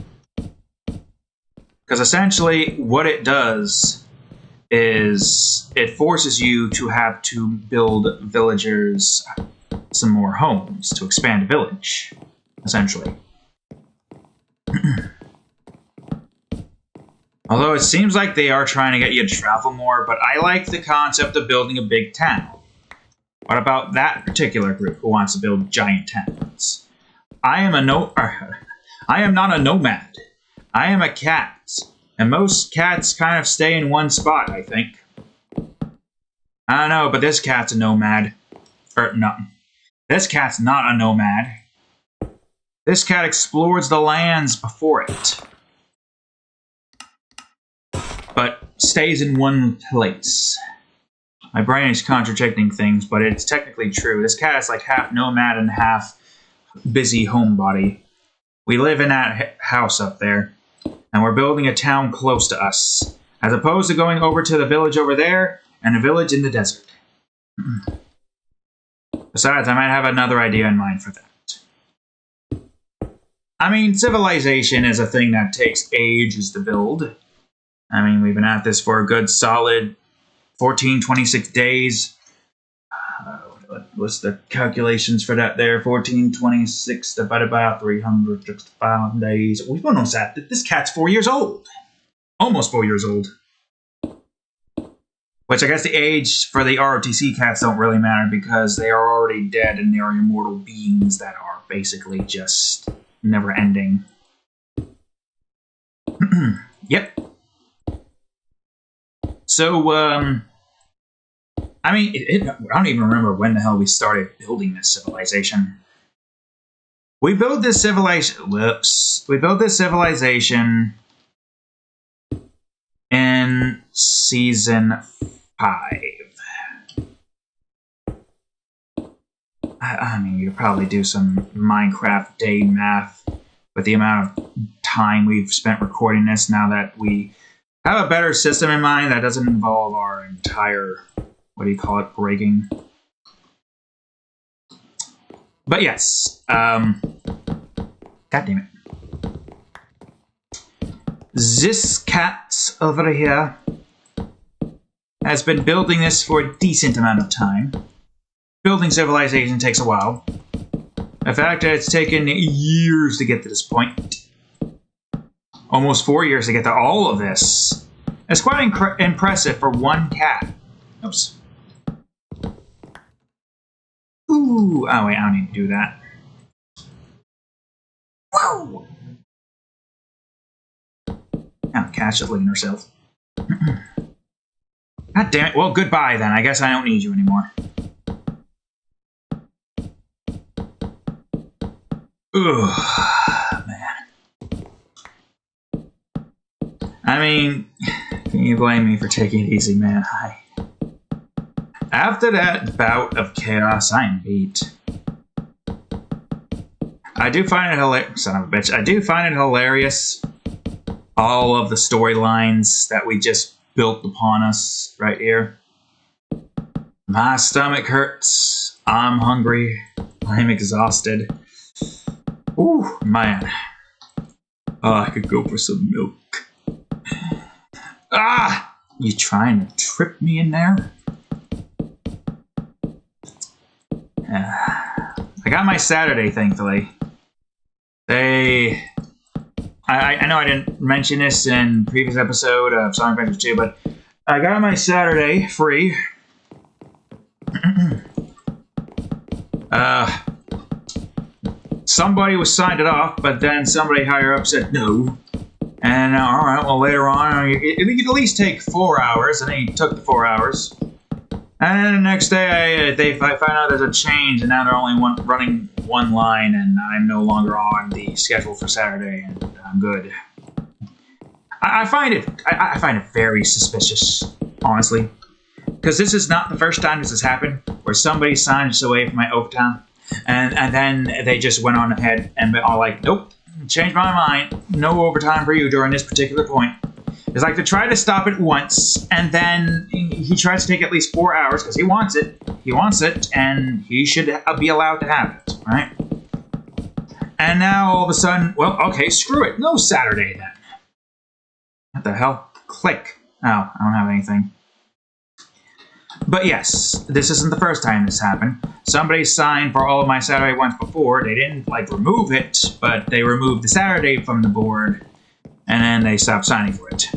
Speaker 1: Because essentially, what it does is it forces you to have to build villagers some more homes to expand a village, essentially. Although it seems like they are trying to get you to travel more, but I like the concept of building a big town. What about that particular group who wants to build giant towns? I am not a nomad. I am a cat. And most cats kind of stay in one spot, I think. I don't know, but this cat's a nomad. No. This cat's not a nomad. This cat explores the lands before it. But stays in one place. My brain is contradicting things, but it's technically true. This cat is like half nomad and half busy homebody. We live in that house up there, and we're building a town close to us, as opposed to going over to the village over there and a village in the desert. Besides, I might have another idea in mind for that. I mean, civilization is a thing that takes ages to build. I mean, we've been at this for a good solid 1426 days. What's the calculations for that there? 1426 divided by 365 days. We've almost at it. This cat's 4 years old. Almost 4 years old. Which I guess the age for the ROTC cats don't really matter because they are already dead and they are immortal beings that are basically just never ending. Yep. So, I mean, I don't even remember when the hell we started building this civilization. We built this civilization. Whoops. We built this civilization in season 5. I mean, you could probably do some Minecraft day math with the amount of time we've spent recording this now that we have a better system in mind that doesn't involve our entire, what do you call it, breaking. But yes, God damn it. This cat over here has been building this for a decent amount of time. Building civilization takes a while. The fact that it's taken years to get to this point, almost 4 years to get to all of this, it's quite impressive for one cat. Oops. Ooh, oh wait, I don't need to do that. Whoa! Now, cat should lean herself. God damn it. Well, goodbye then. I guess I don't need you anymore. Ugh, man. I mean, can you blame me for taking it easy, man? After that bout of chaos, I'm beat. I do find it hilarious. Son of a bitch. I do find it hilarious. All of the storylines that we just built upon us right here. My stomach hurts. I'm hungry. I'm exhausted. Ooh, man. Oh, I could go for some milk. Ah! You trying to trip me in there? I got my Saturday, thankfully. I know I didn't mention this in previous episode of Sonic Adventure 2, but I got my Saturday free. Somebody was signed it off, but then somebody higher up said no. And alright, well later on, you could at least take 4 hours, and then he took the 4 hours. And then the next day, I find out there's a change, and now they're only running one line, and I'm no longer on the schedule for Saturday, and I'm good. I find it very suspicious, honestly, because this is not the first time this has happened, where somebody signs away from my overtime, and then they just went on ahead and been all like, nope, changed my mind, no overtime for you during this particular point. It's like they try to stop it once, and then he tries to take at least 4 hours because he wants it, and he should be allowed to have it, right? And now all of a sudden, well, okay, screw it, no Saturday then. What the hell? Click. Oh, I don't have anything. But yes, this isn't the first time this happened. Somebody signed for all of my Saturday ones before. They didn't, remove it, but they removed the Saturday from the board, and then they stopped signing for it.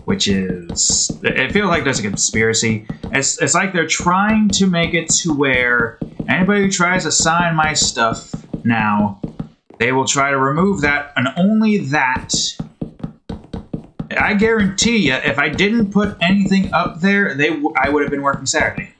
Speaker 1: Which is... It feels like there's a conspiracy. It's like they're trying to make it to where anybody who tries to sign my stuff now, they will try to remove that, and only that... I guarantee you, if I didn't put anything up there, I would have been working Saturday.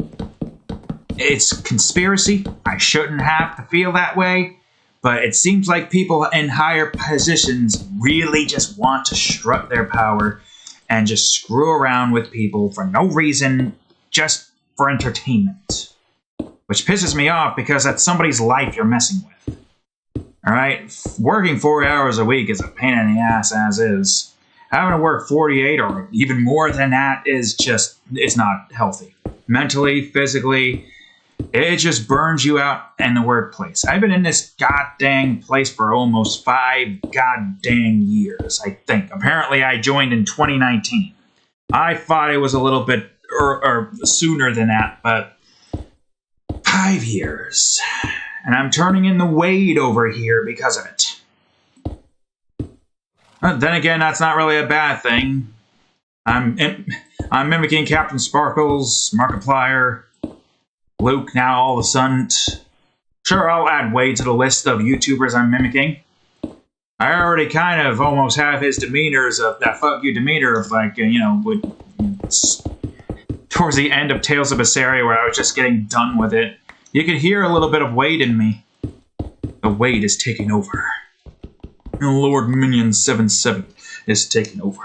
Speaker 1: It's conspiracy. I shouldn't have to feel that way. But it seems like people in higher positions really just want to strut their power and just screw around with people for no reason, just for entertainment. Which pisses me off because that's somebody's life you're messing with. Alright? Working 4 hours a week is a pain in the ass as is. Having to work 48 or even more than that is just, it's not healthy. Mentally, physically, it just burns you out in the workplace. I've been in this goddamn place for almost 5 goddamn years, I think. Apparently, I joined in 2019. I thought it was a little bit or sooner than that, but 5 years. And I'm turning in the weight over here because of it. Then again, that's not really a bad thing. I'm mimicking Captain Sparkles, Markiplier, Luke now all of a sudden. Sure, I'll add Wade to the list of YouTubers I'm mimicking. I already kind of almost have his demeanors of that fuck you demeanor of towards the end of Tales of Berseria where I was just getting done with it. You could hear a little bit of Wade in me. The Wade is taking over. Lord Minion 77 is taking over.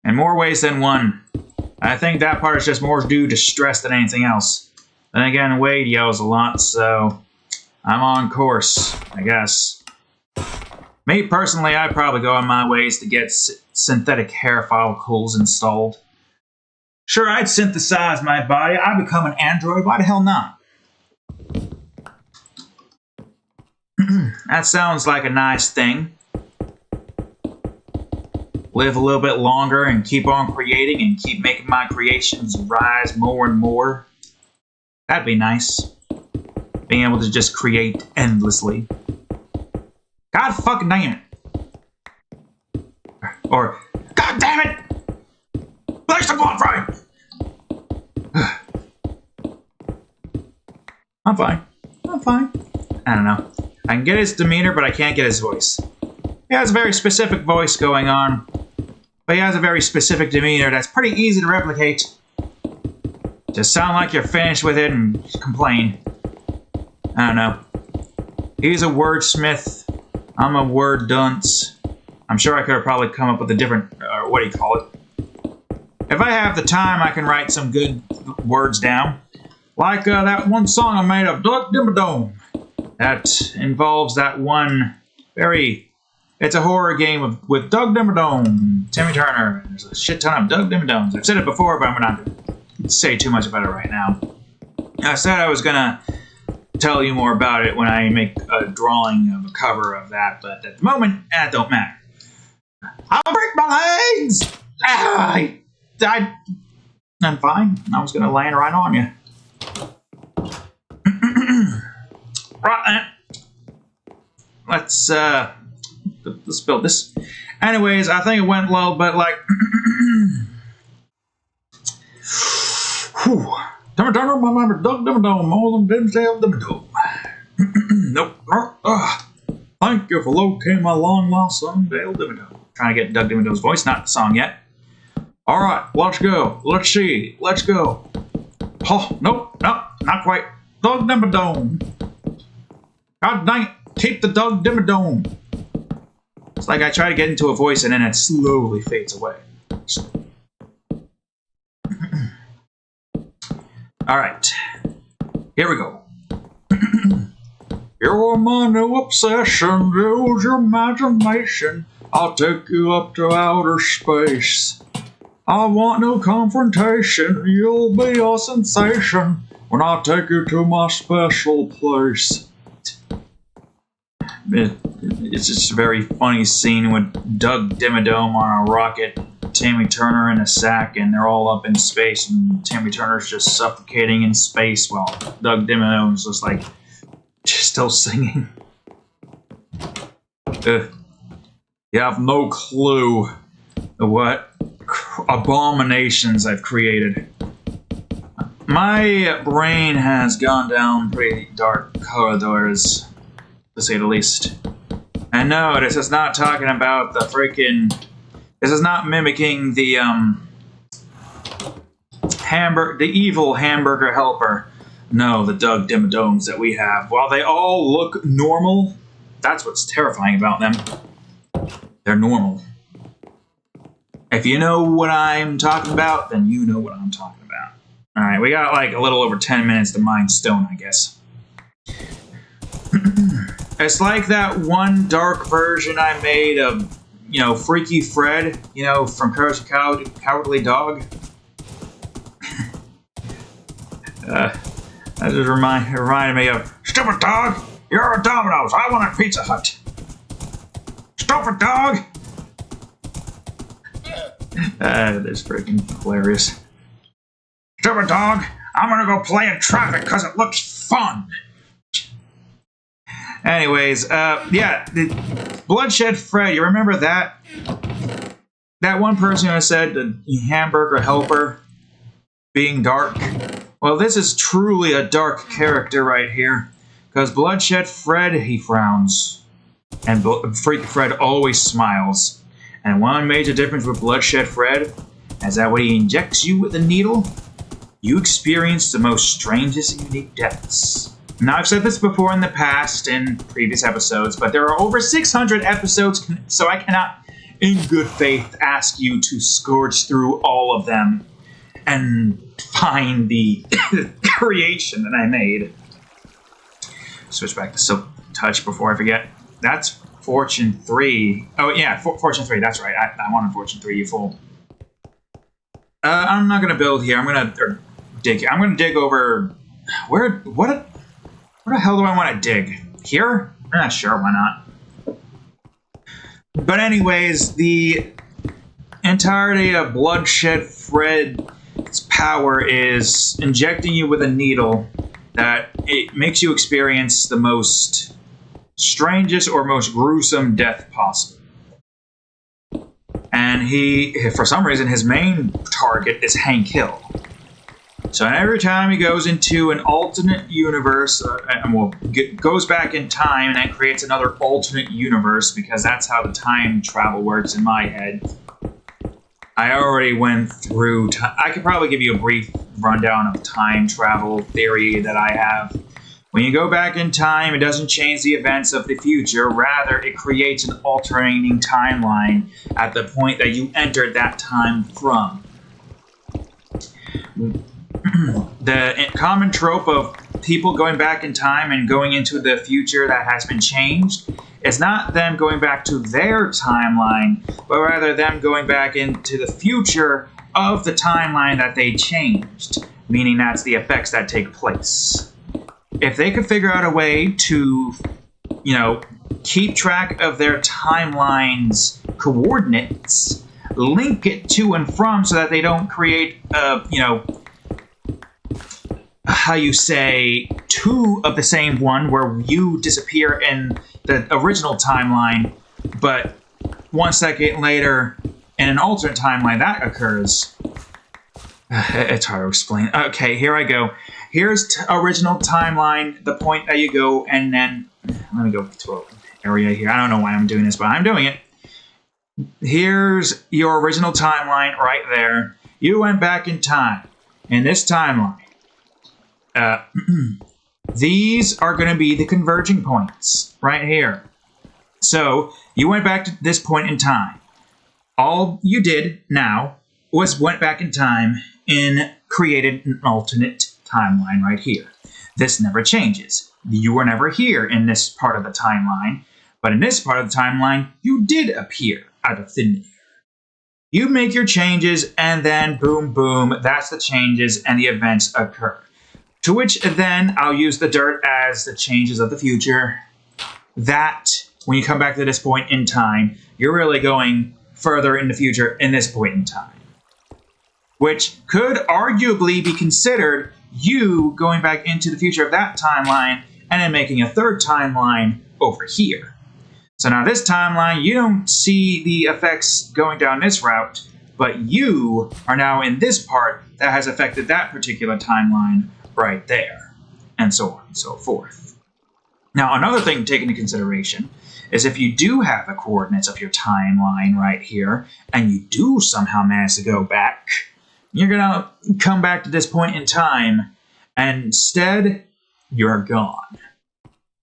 Speaker 1: In more ways than one. I think that part is just more due to stress than anything else. Then again, Wade yells a lot, so I'm on course, I guess. Me, personally, I'd probably go on my ways to get synthetic hair follicles installed. Sure, I'd synthesize my body. I'd become an android. Why the hell not? That sounds like a nice thing. Live a little bit longer and keep on creating and keep making my creations rise more and more. That'd be nice. Being able to just create endlessly. God fucking damn it. Or, God damn it! Place the blood frame! I'm fine. I don't know. I can get his demeanor, but I can't get his voice. He has a very specific voice going on. but he has a very specific demeanor that's pretty easy to replicate. Just sound like you're finished with it and complain. I don't know. He's a wordsmith. I'm a word dunce. I'm sure I could have probably come up with a different, what do you call it? If I have the time, I can write some good words down. Like that one song I made of Duck Dimmadome. That involves that one it's a horror game with Doug Dimmadome, Timmy Turner. There's a shit ton of Doug Dimmadomes. I've said it before, but I'm not going to say too much about it right now. I said I was going to tell you more about it when I make a drawing of a cover of that, but at the moment, it don't matter. I'll break my legs! I'm fine. I was going to land right on you. Right then. Let's build this. Anyways, I think it went low, but like... Whew. Timmy Turner, my name is Doug Dimmadome, more than Dimsdale Dimmadome. Nope. Thank you for locating my long-lost son, Dale Dimmadome. Trying to get Doug Dimmadome's voice, not the song yet. Alright, let's go. Let's see. Let's go. Oh, nope, not quite. Doug Dimmadome. God dang it. Keep the Doug Dimmadome. It's like I try to get into a voice and then it slowly fades away. Alright. Here we go. You're my new obsession. Use your imagination. I'll take you up to outer space. I want no confrontation. You'll be a sensation when I take you to my special place. It's just a very funny scene with Doug Dimmadome on a rocket, Timmy Turner in a sack, and they're all up in space, and Timmy Turner's just suffocating in space while Doug Dimmadome's just like still singing. You have no clue what abominations I've created. My brain has gone down pretty dark corridors, to say the least. And no, this is not talking about the freaking... This is not mimicking the, the evil hamburger helper. No, the Doug Dimmadomes that we have. While they all look normal, that's what's terrifying about them. They're normal. If you know what I'm talking about, then you know what I'm talking about. Alright, we got like a little over 10 minutes to mine stone, I guess. It's like that one dark version I made of, you know, Freaky Fred, you know, from Courage the Cowardly Dog. That just reminded me of, stupid dog, you're a Domino's, I want a Pizza Hut. Stupid dog! That's freaking hilarious. Stupid dog, I'm gonna go play in traffic because it looks fun. Anyways, yeah, the Bloodshed Fred, you remember that? That one person who said the hamburger helper being dark? Well, this is truly a dark character right here. Because Bloodshed Fred, he frowns. And Freak Fred always smiles. And one major difference with Bloodshed Fred is that when he injects you with a needle, you experience the most strangest and unique deaths. Now, I've said this before in the past, in previous episodes, but there are over 600 episodes, so I cannot, in good faith, ask you to scourge through all of them and find the creation that I made. Switch back to Silk Touch before I forget. That's Fortune 3. Oh, yeah, Fortune 3, that's right. I wanted Fortune 3, you fool. I'm not going to build here. I'm going to dig. I'm going to dig over... Where the hell do I want to dig? Here? I'm not sure, why not. But anyways, the entirety of Bloodshed Fred's power is injecting you with a needle that it makes you experience the most strangest or most gruesome death possible. And for some reason, his main target is Hank Hill. So every time he goes into an alternate universe, goes back in time and then creates another alternate universe, because that's how the time travel works in my head. I already went through. I could probably give you a brief rundown of time travel theory that I have. When you go back in time, it doesn't change the events of the future. Rather, it creates an alternating timeline at the point that you entered that time from. The common trope of people going back in time and going into the future that has been changed is not them going back to their timeline, but rather them going back into the future of the timeline that they changed, meaning that's the effects that take place. If they could figure out a way to, keep track of their timeline's coordinates, link it to and from so that they don't create, two of the same one where you disappear in the original timeline, but 1 second later in an alternate timeline that occurs. It's hard to explain. Okay, here I go. Here's original timeline, the point that you go, and then let me go to an area here. I don't know why I'm doing this, but I'm doing it. Here's your original timeline right there. You went back in time. In this timeline, these are going to be the converging points right here. So you went back to this point in time. All you did now was went back in time and created an alternate timeline right here. This never changes. You were never here in this part of the timeline, but in this part of the timeline, you did appear out of thin air. You make your changes, and then boom, boom, that's the changes, and the events occur. To which then I'll use the dirt as the changes of the future. That, when you come back to this point in time, you're really going further in the future in this point in time. Which could arguably be considered you going back into the future of that timeline and then making a third timeline over here. So now this timeline, you don't see the effects going down this route, but you are now in this part that has affected that particular timeline right there, and so on and so forth. Now, another thing to take into consideration is if you do have the coordinates of your timeline right here, and you do somehow manage to go back, you're going to come back to this point in time, and instead, you're gone.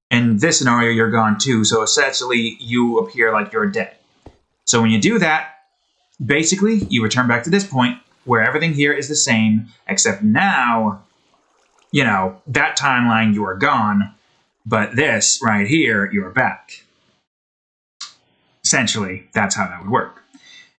Speaker 1: In this scenario, you're gone too, so essentially, you appear like you're dead. So when you do that, basically, you return back to this point, where everything here is the same, except now, that timeline, you are gone, but this, right here, you're back. Essentially, that's how that would work.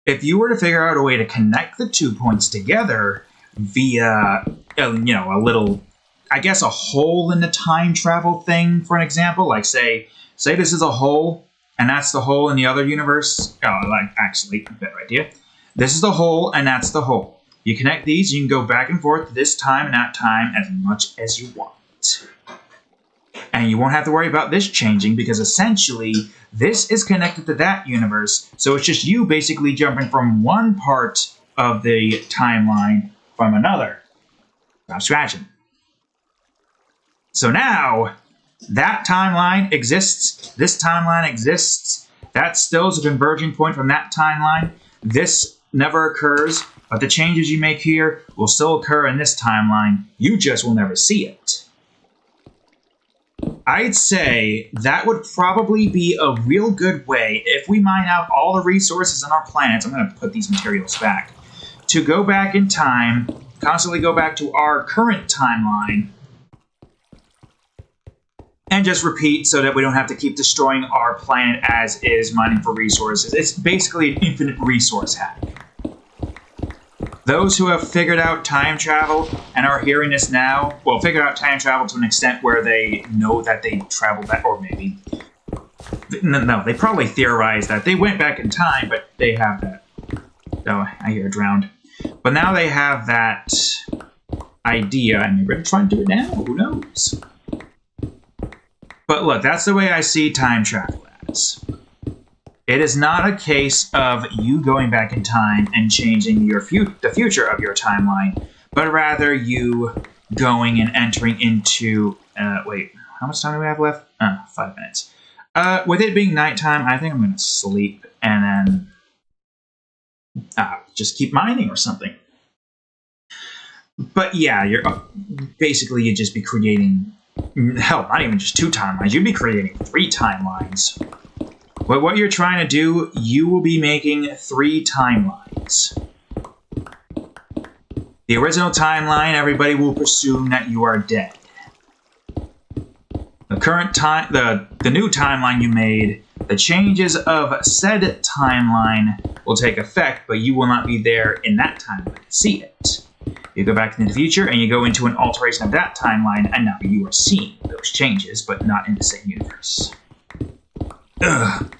Speaker 1: If you were to figure out a way to connect the 2 points together via, a little, I guess, a hole in the time travel thing, for an example, like say this is a hole, and that's the hole in the other universe. Actually, a better idea. This is the hole, and that's the hole. You connect these, you can go back and forth this time and that time as much as you want. And you won't have to worry about this changing because essentially this is connected to that universe. So it's just you basically jumping from one part of the timeline from another. Stop scratching. So now that timeline exists. This timeline exists. That still is a converging point from that timeline. This never occurs, but the changes you make here will still occur in this timeline. You just will never see it. I'd say that would probably be a real good way, if we mine out all the resources on our planets, I'm going to put these materials back, to go back in time, constantly go back to our current timeline, and just repeat so that we don't have to keep destroying our planet as is mining for resources. It's basically an infinite resource hack. Those who have figured out time travel and are hearing this now, well, figured out time travel to an extent where they know that they traveled that, or maybe, no, they probably theorized that they went back in time, but they have that. Oh, I hear drowned. But now they have that idea, and maybe I'm trying to do it now, who knows? But look, that's the way I see time travel as. It is not a case of you going back in time and changing the future of your timeline, but rather you going and entering into... wait, how much time do we have left? 5 minutes. With it being nighttime, I think I'm going to sleep, and then just keep mining or something. But yeah, you're basically you'd just be creating, hell, not even just 2 timelines. You'd be creating 3 timelines. But what you're trying to do, you will be making 3 timelines. The original timeline, everybody will presume that you are dead. The current time, the new timeline you made, the changes of said timeline will take effect, but you will not be there in that timeline to see it. You go back into the future and you go into an alteration of that timeline, and now you are seeing those changes, but not in the same universe. Ugh.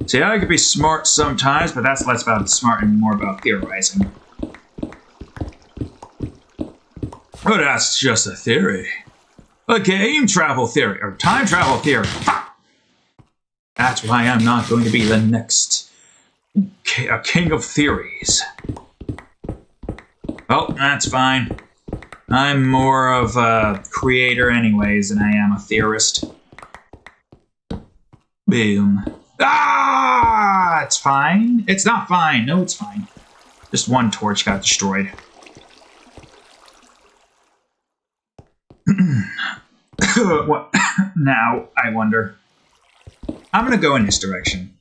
Speaker 1: See, I could be smart sometimes, but that's less about smart and more about theorizing. But that's just a theory. A game travel theory, or time travel theory. That's why I'm not going to be the next king of theories. Well, that's fine. I'm more of a creator anyways than I am a theorist. Boom. Ah! It's fine. It's not fine. No, it's fine. Just one torch got destroyed. What now, I wonder? I'm gonna go in this direction.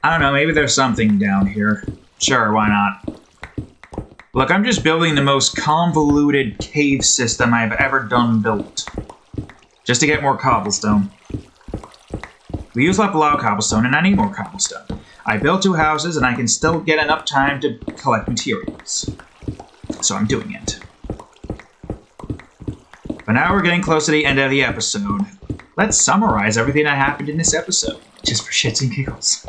Speaker 1: I don't know, maybe there's something down here. Sure, why not? Look, I'm just building the most convoluted cave system I've ever done built. Just to get more cobblestone. We use up a lot of cobblestone, and I need more cobblestone. I built 2 houses, and I can still get enough time to collect materials. So I'm doing it. But now we're getting close to the end of the episode. Let's summarize everything that happened in this episode, just for shits and giggles.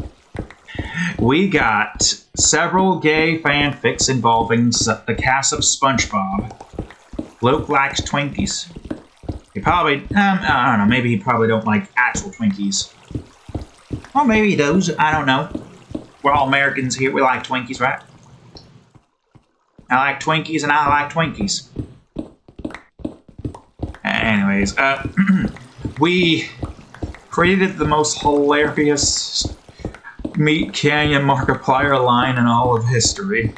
Speaker 1: We got several gay fanfics involving the cast of SpongeBob. Luke likes Twinkies. He probably, I don't know, maybe he probably don't like actual Twinkies. Or maybe he does, I don't know. We're all Americans here, we like Twinkies, right? I like Twinkies and I like Twinkies. Anyways, we created the most hilarious Meatcanyon Markiplier line in all of history.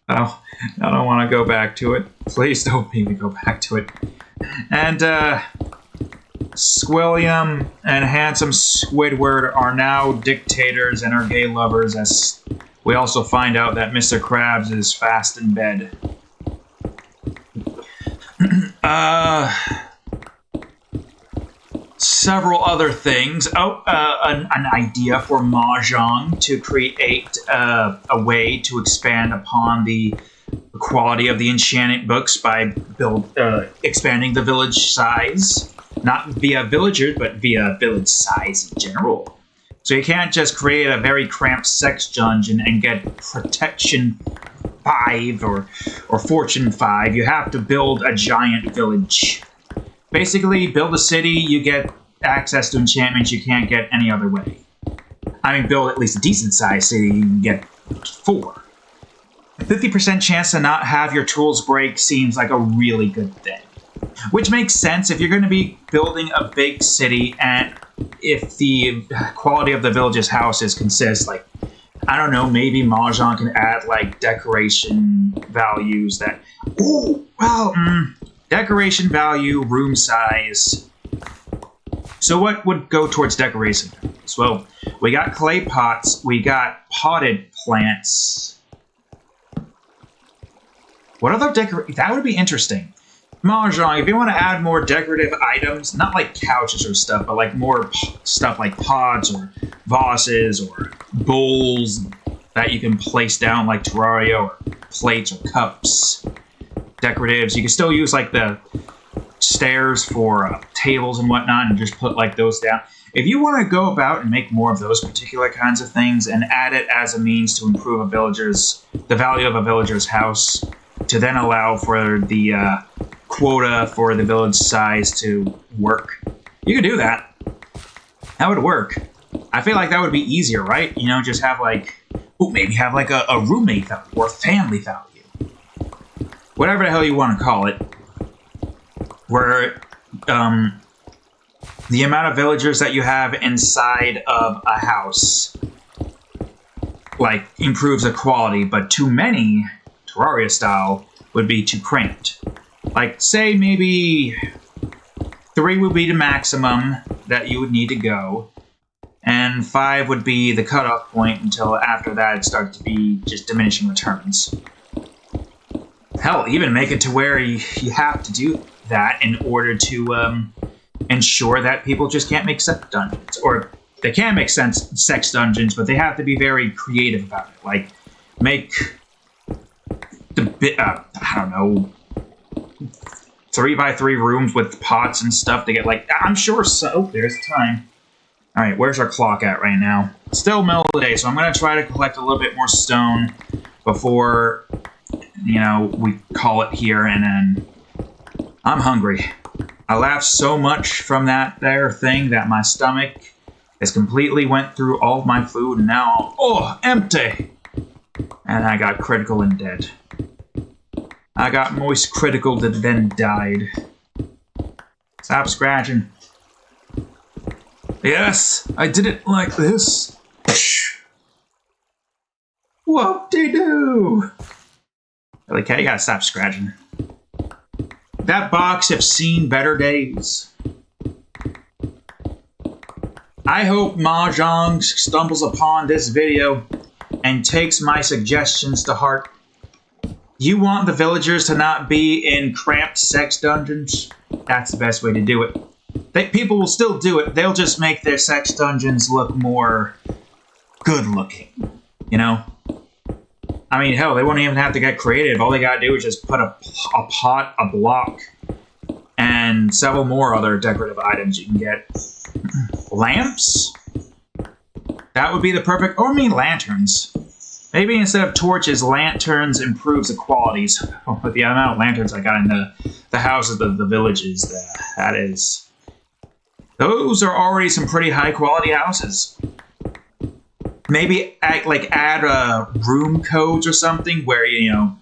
Speaker 1: Oh, I don't want to go back to it. Please don't make me go back to it. And, Squilliam and Handsome Squidward are now dictators and are gay lovers, as we also find out that Mr. Krabs is fast in bed. Several other things. An idea for Mojang to create a way to expand upon the quality of the enchanted books by expanding the village size. Not via villagers, but via village size in general. So you can't just create a very cramped sex dungeon and get protection 5 or fortune 5. You have to build a giant village. Basically, build a city, you get access to enchantments you can't get any other way. I mean, build at least a decent-sized city, you can get 4. A 50% chance to not have your tools break seems like a really good thing. Which makes sense if you're going to be building a big city, and if the quality of the village's houses consists, like, I don't know, maybe Mojang can add, like, decoration values that... Ooh, well, decoration value, room size. So what would go towards decoration values? Well, we got clay pots, we got potted plants. What other that would be interesting. Mojang, if you want to add more decorative items, not like couches or stuff, but like more stuff like pots or vases or bowls that you can place down like Terraria, or plates or cups, decoratives. You can still use like the stairs for tables and whatnot and just put like those down. If you want to go about and make more of those particular kinds of things and add it as a means to improve the value of a villager's house, to then allow for the quota for the village size to work, you could do that. That would work. I feel like that would be easier, right? You know, just have like, maybe have like a roommate value or family value. Whatever the hell you want to call it. Where the amount of villagers that you have inside of a house like, improves the quality, but too many, Terraria style, would be too cramped. Like, say maybe 3 would be the maximum that you would need to go, and 5 would be the cutoff point until after that it starts to be just diminishing returns. Hell, even make it to where you have to do that in order to ensure that people just can't make sex dungeons. Or they can make sex dungeons, but they have to be very creative about it. Like, make the I don't know, 3x3 rooms with pots and stuff to get, like, I'm sure so. Oh, there's time. Alright, where's our clock at right now? Still middle of the day, so I'm going to try to collect a little bit more stone before, you know, we call it here, and then I'm hungry. I laughed so much from that there thing that my stomach has completely went through all of my food, and now, oh, empty! And I got critical and dead. I got moist critical that then died. Stop scratching. Yes, I did it like this. Whoop-de-doo! Really, Cat, you gotta stop scratching. That box have seen better days. I hope Mojang stumbles upon this video and takes my suggestions to heart. You want the villagers to not be in cramped sex dungeons? That's the best way to do it. People will still do it. They'll just make their sex dungeons look more good-looking, you know? I mean, hell, they won't even have to get creative. All they gotta do is just put a pot, a block, and several more other decorative items you can get. Lamps? That would be the perfect... Or, I mean, lanterns. Maybe instead of torches, lanterns improves the qualities. Oh, with the amount of lanterns I got in the houses of the villages, that is... Those are already some pretty high-quality houses. Maybe add room codes or something where, you know...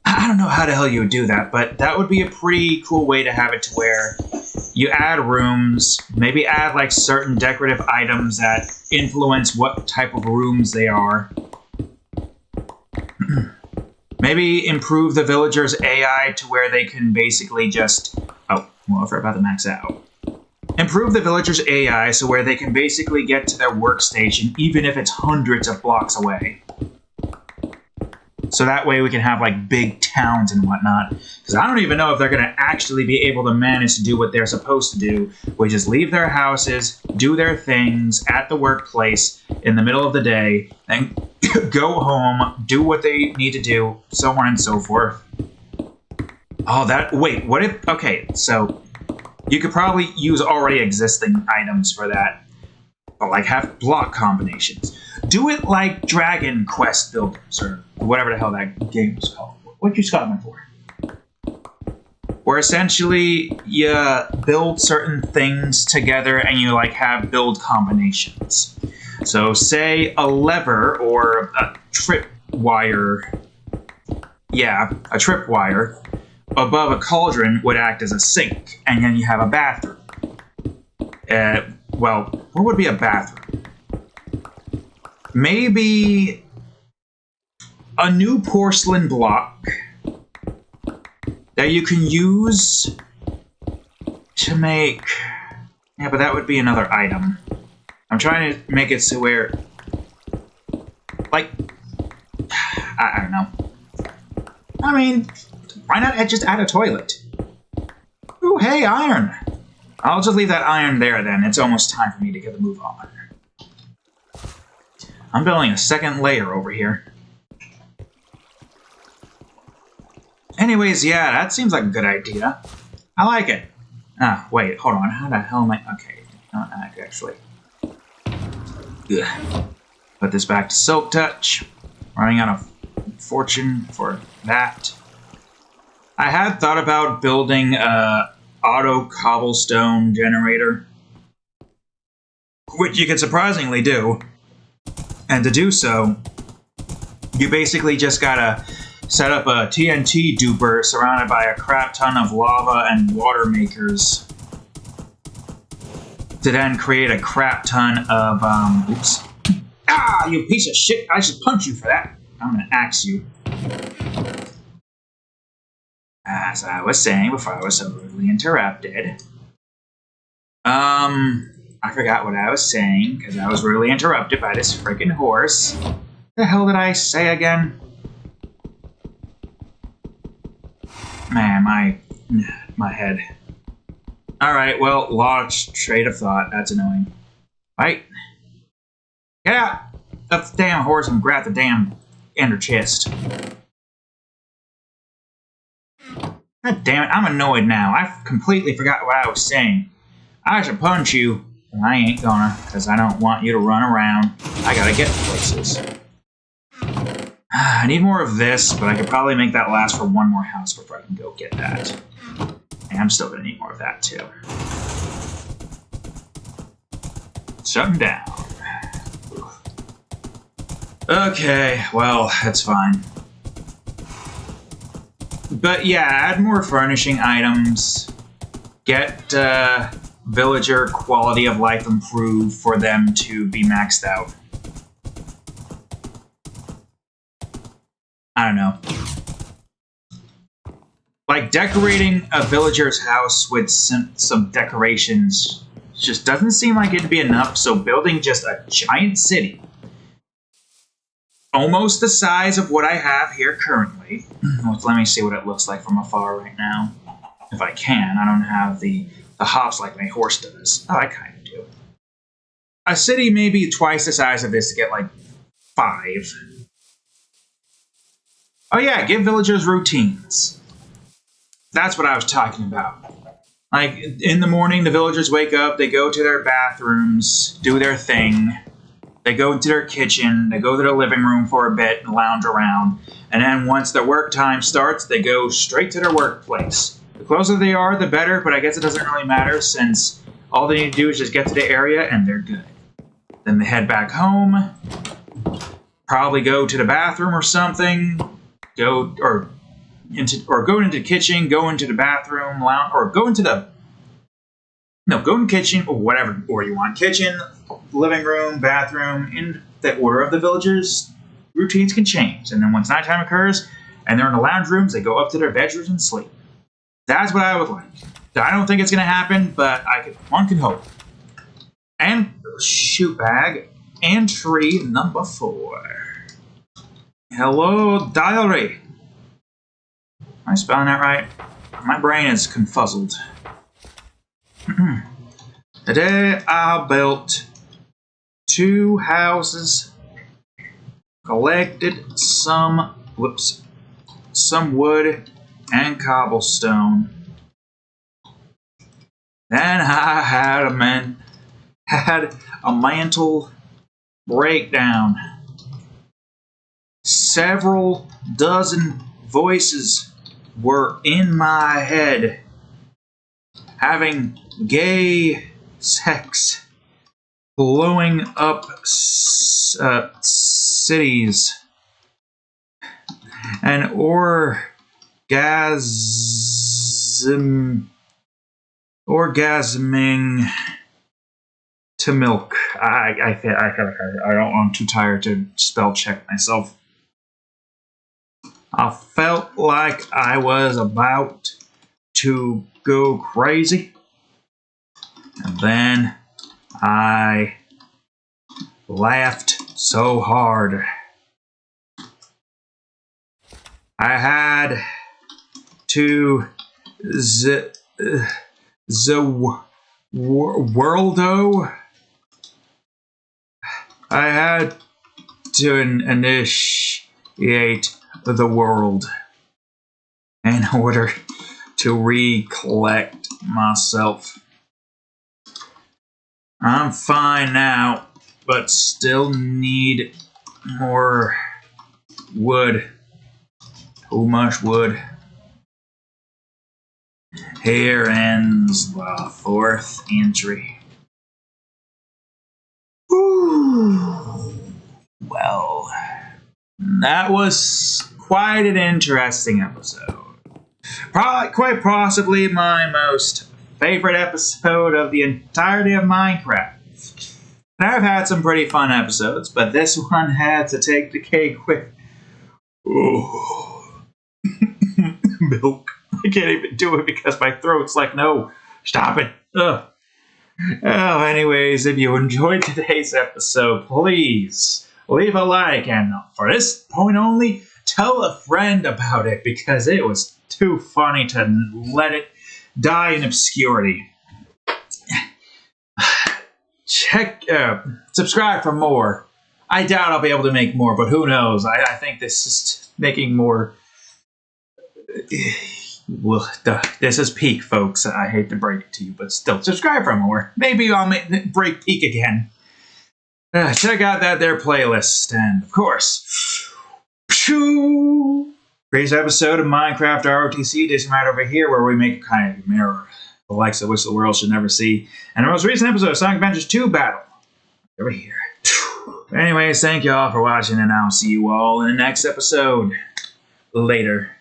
Speaker 1: I don't know how the hell you would do that, but that would be a pretty cool way to have it to where you add rooms, maybe add like certain decorative items that influence what type of rooms they are. Maybe improve the villagers' AI to where they can basically just... Oh, well, I forgot about the max out. Improve the villagers' AI so where they can basically get to their workstation even if it's hundreds of blocks away. So that way we can have like big towns and whatnot. Because I don't even know if they're going to actually be able to manage to do what they're supposed to do, which is leave their houses, do their things at the workplace in the middle of the day, then go home, do what they need to do, so on and so forth. Oh, wait, what if... Okay, so you could probably use already existing items for that. But like have block combinations. Do it like Dragon Quest Builders, or whatever the hell that game was called. What you Scotland for? Where essentially you build certain things together and you like have build combinations. So say a lever or a tripwire. Yeah, a tripwire above a cauldron would act as a sink, and then you have a bathroom. Well, what would be a bathroom? Maybe a new porcelain block that you can use to make... Yeah, but that would be another item. I'm trying to make it so where... Like... I don't know. I mean, why not just add a toilet? Ooh, hey, iron! I'll just leave that iron there then. It's almost time for me to get the move on. I'm building a second layer over here. Anyways, yeah, that seems like a good idea. I like it. Ah, wait, hold on. How the hell am I... Okay, not actually. Ugh. Put this back to Silk Touch. Running out of fortune for that. I had thought about building a auto cobblestone generator, which you can surprisingly do. And to do so, you basically just gotta set up a TNT duper surrounded by a crap ton of lava and water makers to then create a crap ton of, Ah, you piece of shit! I should punch you for that. I'm gonna axe you. As I was saying before I was so rudely interrupted. I forgot what I was saying because I was rudely interrupted by this freaking horse. The hell did I say again? Man, my head. Alright, well, lost trade of thought. That's annoying. Right? Get out! That's the damn horse and grab the damn ender chest. God damn it, I'm annoyed now. I completely forgot what I was saying. I should punch you, but I ain't gonna, because I don't want you to run around. I gotta get places. I need more of this, but I could probably make that last for one more house before I can go get that. And I'm still gonna need more of that, too. Shutting down. Okay, well, that's fine. But yeah, add more furnishing items. Get villager quality of life improved for them to be maxed out. I don't know. Like, decorating a villager's house with some decorations just doesn't seem like it'd be enough, so building just a giant city, almost the size of what I have here currently. Let me see what it looks like from afar right now. If I can. I don't have the hops like my horse does. Oh, I kind of do. A city maybe twice the size of this to get like 5. Oh yeah, give villagers routines. That's what I was talking about. Like, in the morning, the villagers wake up, they go to their bathrooms, do their thing. They go to their kitchen, they go to their living room for a bit and lounge around. And then once their work time starts, they go straight to their workplace. The closer they are, the better, but I guess it doesn't really matter since all they need to do is just get to the area and they're good. Then they head back home, probably go to the bathroom or something, go into the kitchen, go into the bathroom, lounge, or go into the kitchen, or whatever order you want. Kitchen, living room, bathroom, in the order of the villagers' routines can change. And then once nighttime occurs, and they're in the lounge rooms, they go up to their bedrooms and sleep. That's what I would like. I don't think it's going to happen, but one can hope. And shoot bag, entry number 4. Hello, diary. Am I spelling that right? My brain is confuzzled. Today I built 2 houses, collected some wood and cobblestone. Then I had a mental breakdown. Several dozen voices were in my head, having gay sex, blowing up cities, and orgasming to milk. I'm too tired to spell check myself. I felt like I was about to go crazy. And then I laughed so hard. I had to worldo. I had to initiate the world in order to recollect myself. I'm fine now, but still need more wood. Too much wood. Here ends the 4th entry. Whew. Well, that was quite an interesting episode. Quite possibly my most favorite episode of the entirety of Minecraft. And I've had some pretty fun episodes, but this one had to take the cake with milk. I can't even do it because my throat's like, no, stop it. Ugh. Oh, anyways, if you enjoyed today's episode, please leave a like, and for this point only, tell a friend about it because it was too funny to let it die in obscurity. Subscribe for more. I doubt I'll be able to make more, but who knows? I think this is making more. Well, this is peak, folks. I hate to break it to you, but still, subscribe for more. Maybe I'll break peak again. Check out that there playlist, and of course, greatest episode of Minecraft ROTC Edition right over here, where we make a kind of mirror, the likes of which the world should never see, and the most recent episode of Sonic Adventures 2 Battle over here. Anyways, thank you all for watching, and I'll see you all in the next episode. Later.